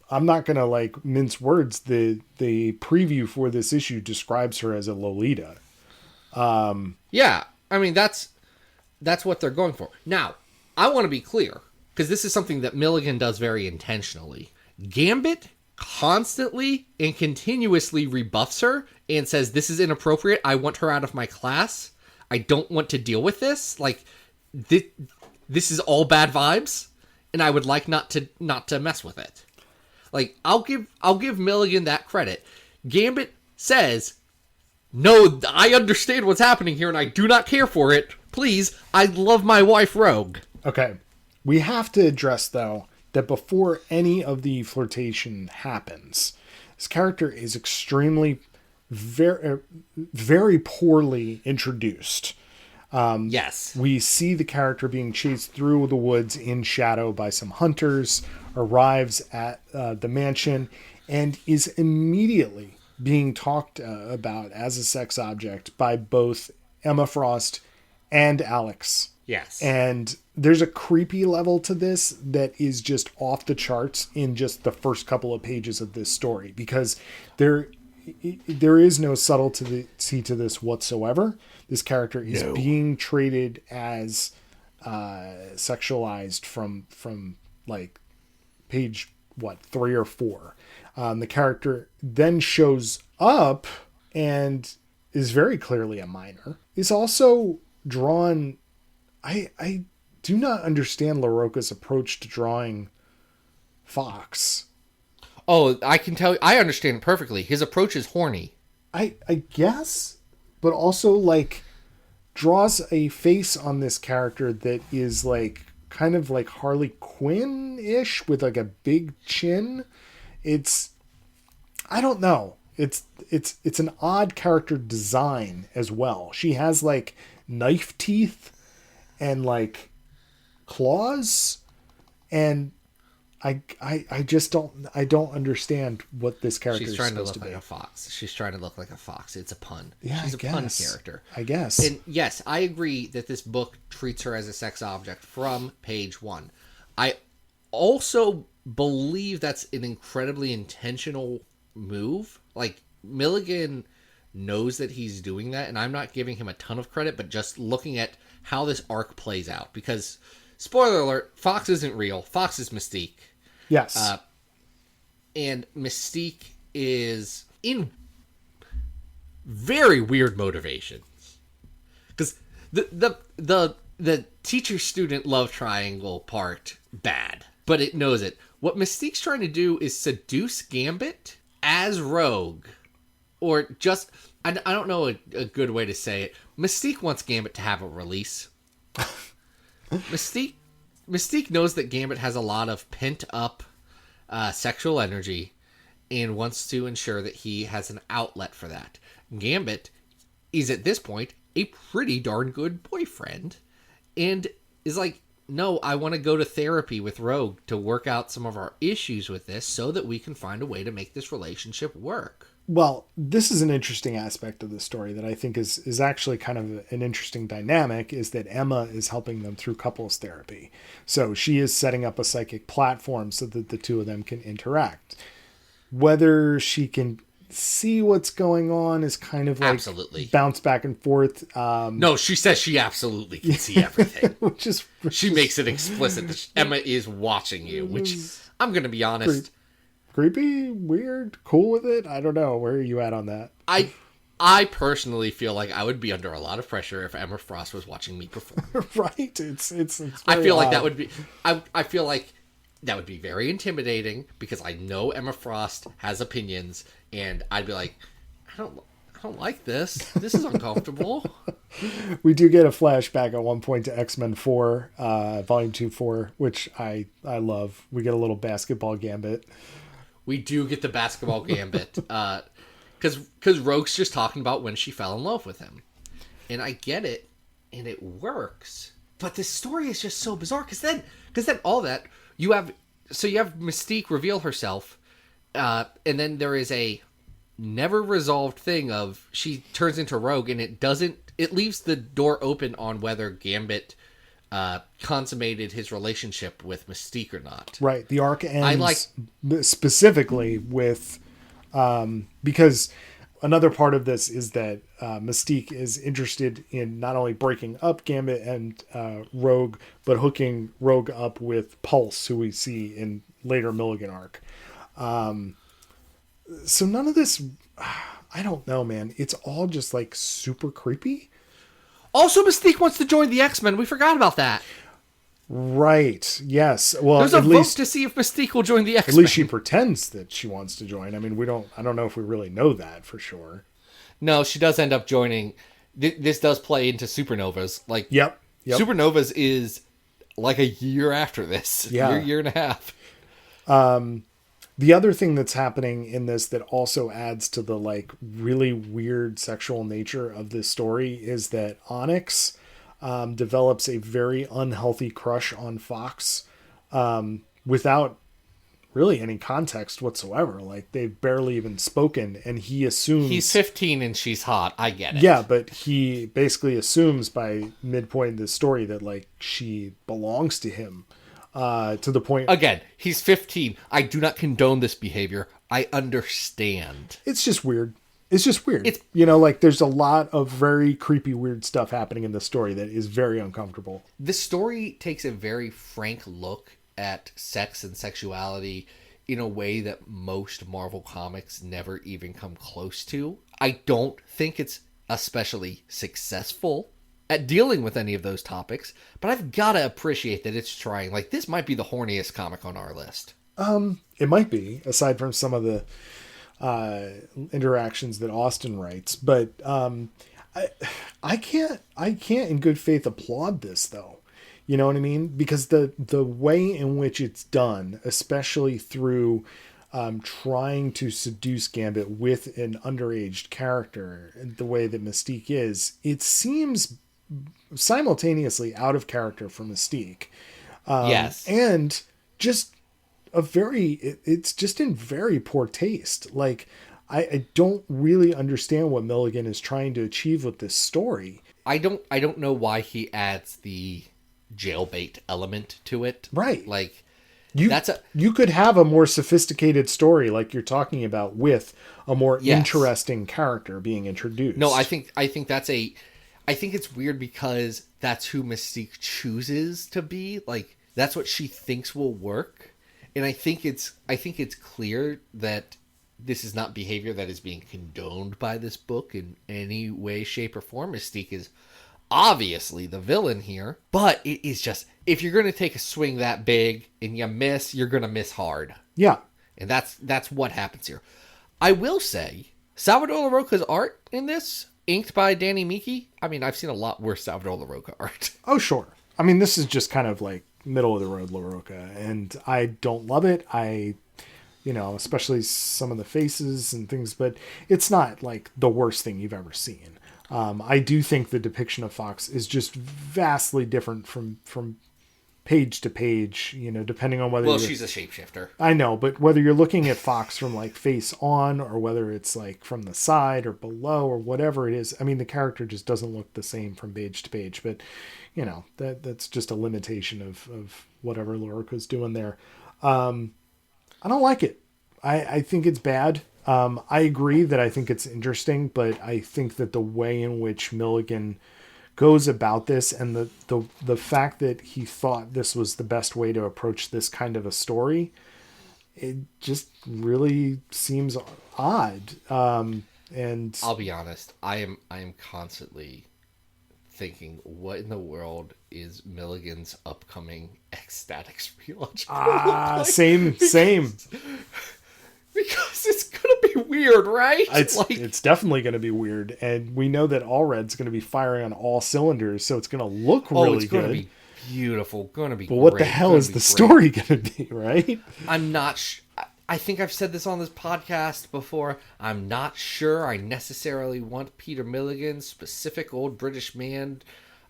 Speaker 3: I'm not going to like mince words. The preview for this issue describes her as a Lolita.
Speaker 2: Yeah. I mean, that's what they're going for. Now, I want to be clear, because this is something that Milligan does very intentionally. Gambit constantly and continuously rebuffs her and says, this is inappropriate. I want her out of my class. I don't want to deal with this. Like, this is all bad vibes, and I would like not to mess with it. Like, I'll give Milligan that credit. Gambit says, no, I understand what's happening here, and I do not care for it. Please, I love my wife, Rogue.
Speaker 3: Okay. We have to address, though, that before any of the flirtation happens, this character is extremely, very, very poorly introduced.
Speaker 2: Yes.
Speaker 3: We see the character being chased through the woods in shadow by some hunters, arrives at the mansion, and is immediately being talked about as a sex object by both Emma Frost and Alex.
Speaker 2: Yes.
Speaker 3: And there's a creepy level to this that is just off the charts in just the first couple of pages of this story, because there there is no subtlety to this whatsoever. This character is being treated as sexualized from like page 3 or 4. The character then shows up and is very clearly a minor. Is also drawn. I do not understand LaRocca's approach to drawing Fox.
Speaker 2: Oh, I can tell you, I understand it perfectly. His approach is horny.
Speaker 3: I guess, but also like draws a face on this character that is like kind of like Harley Quinn-ish with like a big chin. I don't know. It's an odd character design as well. She has like knife teeth and like claws, and I just don't understand what this character is supposed to be.
Speaker 2: She's trying to look like a fox. She's trying to look like a fox. It's a pun.
Speaker 3: Yeah,
Speaker 2: She's a pun character.
Speaker 3: I guess.
Speaker 2: And yes, I agree that this book treats her as a sex object from page 1. I also believe that's an incredibly intentional move. Like, Milligan knows that he's doing that, and I'm not giving him a ton of credit, but just looking at how this arc plays out. Because, spoiler alert, Fox isn't real. Fox is Mystique.
Speaker 3: Yes.
Speaker 2: And Mystique is in very weird motivations. Because the teacher-student love triangle part, bad. But it knows it. What Mystique's trying to do is seduce Gambit as Rogue. Or just, I don't know a good way to say it. Mystique wants Gambit to have a release. Mystique knows that Gambit has a lot of pent-up sexual energy and wants to ensure that he has an outlet for that. Gambit is, at this point, a pretty darn good boyfriend and is like, no, I want to go to therapy with Rogue to work out some of our issues with this so that we can find a way to make this relationship work.
Speaker 3: Well, this is an interesting aspect of the story that I think is actually kind of an interesting dynamic, is that Emma is helping them through couples therapy. So she is setting up a psychic platform so that the two of them can interact. Whether she can see what's going on is kind of like
Speaker 2: absolutely
Speaker 3: bounce back and forth.
Speaker 2: No, she says she absolutely can see everything. She makes it explicit that Emma is watching you, which I'm going to be honest.
Speaker 3: Creepy, weird, cool with it. I don't know. Where are you at on that?
Speaker 2: I personally feel like I would be under a lot of pressure if Emma Frost was watching me perform.
Speaker 3: Right. It's
Speaker 2: I feel like that would be. I feel like that would be very intimidating because I know Emma Frost has opinions, and I'd be like, I don't like this. This is uncomfortable.
Speaker 3: We do get a flashback at one point to X-Men 4, Volume 2-4, which I love. We get a little basketball Gambit.
Speaker 2: We do get the basketball Gambit. Because Rogue's just talking about when she fell in love with him. And I get it, and it works. But this story is just so bizarre, because then all that, you have Mystique reveal herself, and then there is a never resolved thing of she turns into Rogue, and it leaves the door open on whether Gambit consummated his relationship with Mystique or not.
Speaker 3: Right. The arc ends specifically with because another part of this is that Mystique is interested in not only breaking up Gambit and Rogue, but hooking Rogue up with Pulse, who we see in later Milligan arc. So none of this, I don't know, man. It's all just like super creepy.
Speaker 2: Also, Mystique wants to join the X-Men. We forgot about that.
Speaker 3: Right. Yes. Well,
Speaker 2: there's a vote to see if Mystique will join the X-Men.
Speaker 3: At least she pretends that she wants to join. I mean, I don't know if we really know that for sure.
Speaker 2: No, she does end up joining. This does play into Supernovas. Like,
Speaker 3: Yep.
Speaker 2: Supernovas is like a year after this.
Speaker 3: Yeah.
Speaker 2: Year and a half.
Speaker 3: The other thing that's happening in this that also adds to the like really weird sexual nature of this story is that Onyx develops a very unhealthy crush on Fox without really any context whatsoever. Like, they've barely even spoken, and he assumes
Speaker 2: he's 15 and she's hot. I get it.
Speaker 3: Yeah, but he basically assumes by midpoint in this story that like she belongs to him. To the point...
Speaker 2: Again, he's 15. I do not condone this behavior. I understand.
Speaker 3: It's just weird. It's just weird.
Speaker 2: It's,
Speaker 3: like there's a lot of very creepy, weird stuff happening in the story that is very uncomfortable.
Speaker 2: the story takes a very frank look at sex and sexuality in a way that most Marvel comics never even come close to. I don't think it's especially successful at dealing with any of those topics, but I've got to appreciate that it's trying. Like, this might be the horniest comic on our list.
Speaker 3: It might be, aside from some of the interactions that Austin writes, but I can't in good faith applaud this though. You know what I mean? Because the way in which it's done, especially through trying to seduce Gambit with an underaged character, the way that Mystique is, it seems simultaneously out of character for Mystique.
Speaker 2: Yes.
Speaker 3: And just it's just in very poor taste. Like, I don't really understand what Milligan is trying to achieve with this story.
Speaker 2: I don't know why he adds the jailbait element to it.
Speaker 3: Right.
Speaker 2: Like,
Speaker 3: you could have a more sophisticated story like you're talking about with a more interesting character being introduced.
Speaker 2: No, I think it's weird because that's who Mystique chooses to be. Like, that's what she thinks will work. And I think it's clear that this is not behavior that is being condoned by this book in any way, shape, or form. Mystique is obviously the villain here, but it is just, if you're going to take a swing that big and you miss, you're going to miss hard.
Speaker 3: Yeah.
Speaker 2: And that's what happens here. I will say, Salvador LaRocca's art in this, inked by Danny Miki, I mean, I've seen a lot worse Salvador LaRocca art.
Speaker 3: Oh, sure. I mean, this is just kind of like middle of the road LaRocca, and I don't love it. Especially some of the faces and things, but it's not like the worst thing you've ever seen. I do think the depiction of Fox is just vastly different from page to page, depending on whether...
Speaker 2: Well, she's a shapeshifter.
Speaker 3: I know, but whether you're looking at Fox from like face on or whether it's like from the side or below or whatever it is, I mean, the character just doesn't look the same from page to page, but that's just a limitation of whatever Lorica's doing there. I don't like it. I think it's bad. I agree that I think it's interesting, but I think that the way in which Milligan goes about this and the fact that he thought this was the best way to approach this kind of a story, it just really seems odd. And
Speaker 2: I'll be honest, I am constantly thinking, what in the world is Milligan's upcoming Ecstatics relaunch?
Speaker 3: Same.
Speaker 2: Because it's gonna be weird, right?
Speaker 3: It's definitely gonna be weird, and we know that Allred's gonna be firing on all cylinders, so it's gonna look really
Speaker 2: it's
Speaker 3: good.
Speaker 2: Gonna be beautiful, gonna be.
Speaker 3: But what the hell is the story gonna be, right?
Speaker 2: I'm not. I think I've said this on this podcast before. I'm not sure I necessarily want Peter Milligan's specific old British man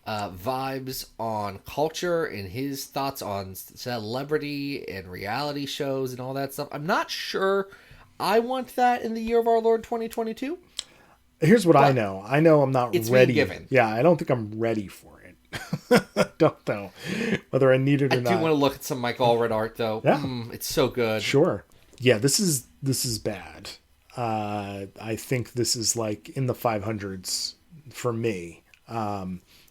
Speaker 2: vibes on culture and his thoughts on celebrity and reality shows and all that stuff. I'm not sure I want that in the year of our Lord 2022.
Speaker 3: Here's what I know. I know I'm not ready.
Speaker 2: Given.
Speaker 3: Yeah, I don't think I'm ready for it. Don't know whether I need it or not.
Speaker 2: I do want to look at some Mike Allred art though.
Speaker 3: Yeah.
Speaker 2: It's so good.
Speaker 3: Sure. Yeah, this is bad. I think this is like in the 500s for me.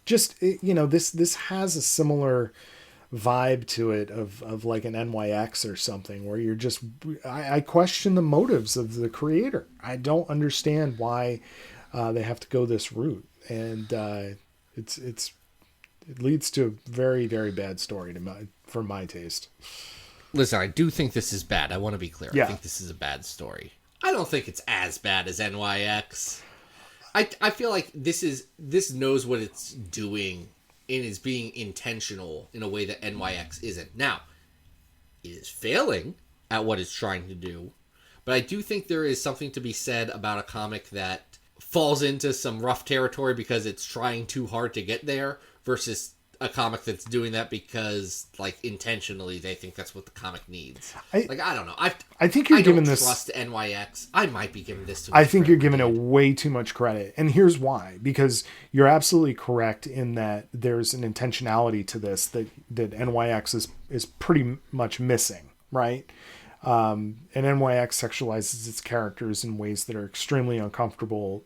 Speaker 3: This has a similar vibe to it of like an NYX or something where you're just, I question the motives of the creator. I don't understand why they have to go this route. And it leads to a very, very bad story for my taste.
Speaker 2: Listen, I do think this is bad. I want to be clear.
Speaker 3: Yeah.
Speaker 2: I think this is a bad story. I don't think it's as bad as NYX. I feel like this knows what it's doing and is being intentional in a way that NYX isn't. Now, it is failing at what it's trying to do, but I do think there is something to be said about a comic that falls into some rough territory because it's trying too hard to get there versus a comic that's doing that because, like, intentionally they think that's what the comic needs. I don't know.
Speaker 3: I think you're giving this...
Speaker 2: trust NYX. I might be giving this to...
Speaker 3: I think you're giving it way too much credit. And here's why. Because you're absolutely correct in that there's an intentionality to this that NYX is pretty much missing, right? And NYX sexualizes its characters in ways that are extremely uncomfortable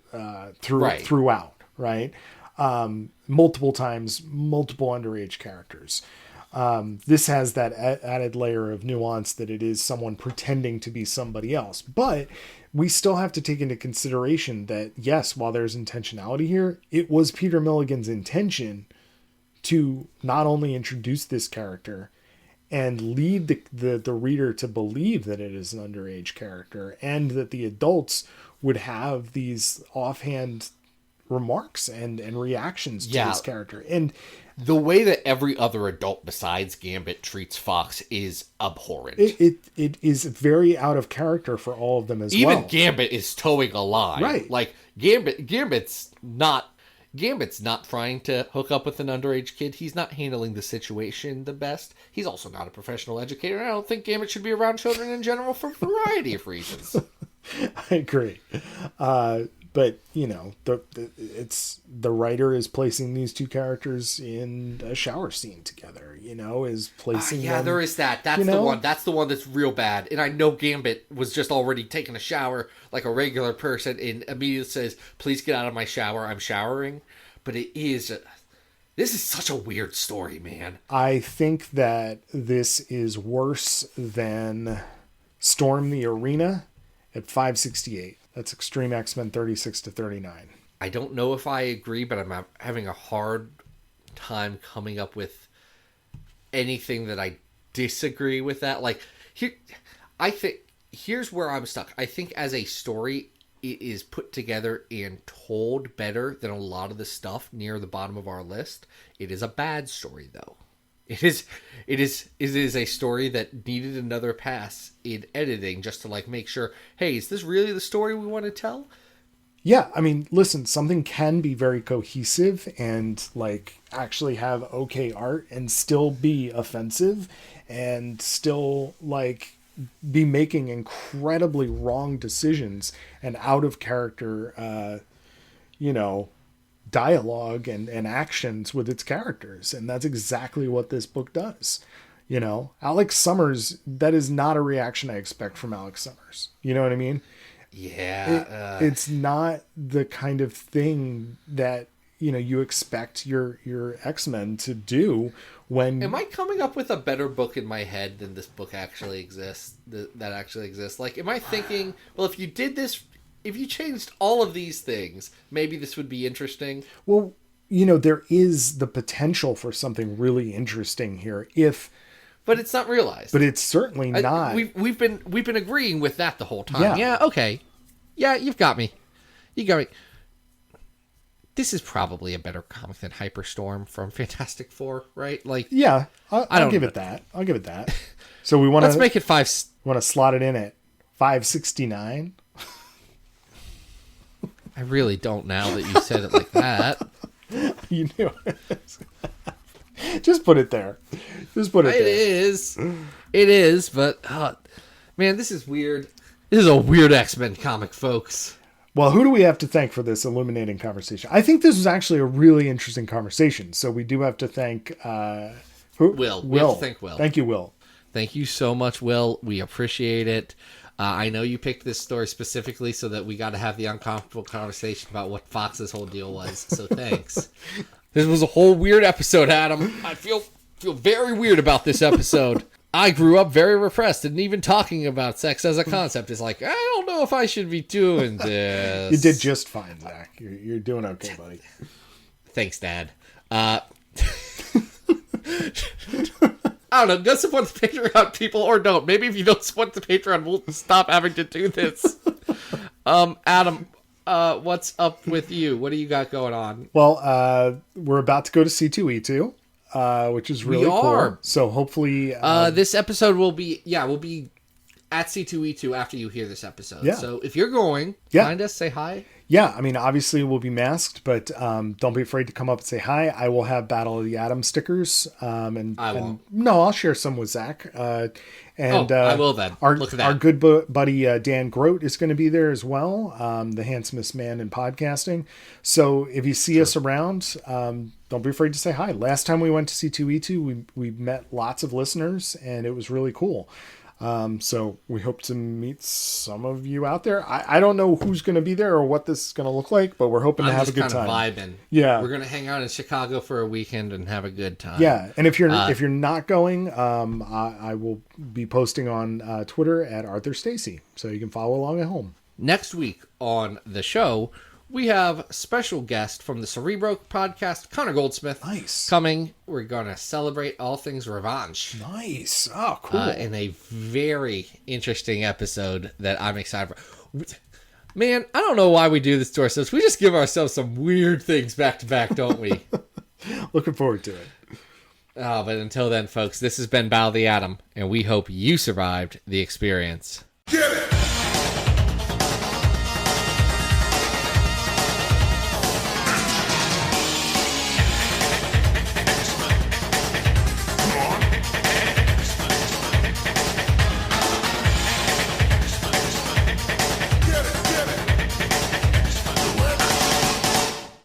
Speaker 3: throughout, right? Multiple times, multiple underage characters. This has that added layer of nuance that it is someone pretending to be somebody else. But we still have to take into consideration that, yes, while there's intentionality here, it was Peter Milligan's intention to not only introduce this character and lead the reader to believe that it is an underage character, and that the adults would have these offhand remarks and reactions to this character. And
Speaker 2: the way that every other adult besides Gambit treats Fox is abhorrent.
Speaker 3: It is very out of character for all of them as well.
Speaker 2: Even Gambit is towing a line.
Speaker 3: Right.
Speaker 2: Like, Gambit's not trying to hook up with an underage kid. He's not handling the situation the best. He's also not a professional educator. I don't think Gambit should be around children in general for a variety of reasons.
Speaker 3: I agree. But, you know, the writer is placing these two characters in a shower scene together, you know, is placing them,
Speaker 2: there is that. That's the one. That's the one that's real bad. And I know Gambit was just already taking a shower like a regular person and immediately says, please get out of my shower. I'm showering. But this is such a weird story, man.
Speaker 3: I think that this is worse than Storm the Arena at 568. That's Extreme X-Men 36 to 39.
Speaker 2: I don't know if I agree, but I'm having a hard time coming up with anything that I disagree with that. Like, here's where I'm stuck. I think as a story, it is put together and told better than a lot of the stuff near the bottom of our list. It is a bad story, though. It is a story that needed another pass in editing just to like make sure, hey, is this really the story we want to tell?
Speaker 3: Yeah, I mean, listen, something can be very cohesive and like actually have okay art and still be offensive and still like be making incredibly wrong decisions and out of character, dialogue and actions with its characters. And that's exactly what this book does. You know, Alex Summers, that is not a reaction I expect from Alex Summers. You know what I mean?
Speaker 2: Yeah.
Speaker 3: It's not the kind of thing that, you know, you expect your X-Men to do when...
Speaker 2: Am I coming up with a better book in my head than this book actually exists? That actually exists? Like, am I thinking, well, if you did this... If you changed all of these things, maybe this would be interesting.
Speaker 3: Well, you know, there is the potential for something really interesting here
Speaker 2: but it's not realized.
Speaker 3: But it's certainly not.
Speaker 2: We've been agreeing with that the whole time. Yeah, okay. Yeah, you've got me. You got me. This is probably a better comic than Hyperstorm from Fantastic Four, right? Like,
Speaker 3: yeah, I'll give it that. I'll give it that. So we want to...
Speaker 2: Let's make it 5...
Speaker 3: Want to slot it in at 569?
Speaker 2: I really don't now that you said it like that.
Speaker 3: You knew it. Just put it there. Just put it there.
Speaker 2: It is, but man, this is weird. This is a weird X-Men comic, folks.
Speaker 3: Well, who do we have to thank for this illuminating conversation? I think this was actually a really interesting conversation. So we do have to thank
Speaker 2: Will. We have to thank Will.
Speaker 3: Thank you, Will.
Speaker 2: Thank you so much, Will. We appreciate it. I know you picked this story specifically so that we got to have the uncomfortable conversation about what Fox's whole deal was. So thanks. This was a whole weird episode, Adam. I feel very weird about this episode. I grew up very repressed, and even talking about sex as a concept is like, I don't know if I should be doing this.
Speaker 3: You did just fine, Zach. You're doing okay, buddy.
Speaker 2: Thanks, Dad. I don't know. Go support the Patreon, people, or don't. Maybe if you don't support the Patreon, we'll stop having to do this. Adam, what's up with you? What do you got going on?
Speaker 3: Well, we're about to go to C2E2, which is really cool. So hopefully...
Speaker 2: this episode will be at C2E2 after you hear this episode. Yeah. So if you're going, find us, say hi.
Speaker 3: Yeah, I mean, obviously we'll be masked, but don't be afraid to come up and say hi. I will have Battle of the Atom stickers. And no, I'll share some with Zach. I
Speaker 2: will then. Look at that.
Speaker 3: Our good buddy Dan Grote is going to be there as well, the handsomest man in podcasting. So if you see us around, don't be afraid to say hi. Last time we went to C2E2, we met lots of listeners, and it was really cool. So we hope to meet some of you out there. I don't know who's going to be there or what this is going to look like, but we're hoping to have a good time.
Speaker 2: Vibing.
Speaker 3: Yeah,
Speaker 2: we're gonna hang out in Chicago for a weekend and have a good time.
Speaker 3: Yeah, and if you're not going, I will be posting on Twitter at Arthur Stacy, so you can follow along at home.
Speaker 2: Next week on the show, we have special guest from the Cerebro podcast, Connor Goldsmith.
Speaker 3: Nice.
Speaker 2: Coming. We're going to celebrate all things revenge.
Speaker 3: Nice. Oh, cool.
Speaker 2: In a very interesting episode that I'm excited for. Man, I don't know why we do this to ourselves. We just give ourselves some weird things back to back, don't we?
Speaker 3: Looking forward to it.
Speaker 2: But until then, folks, this has been Battle of the Atom, and we hope you survived the experience.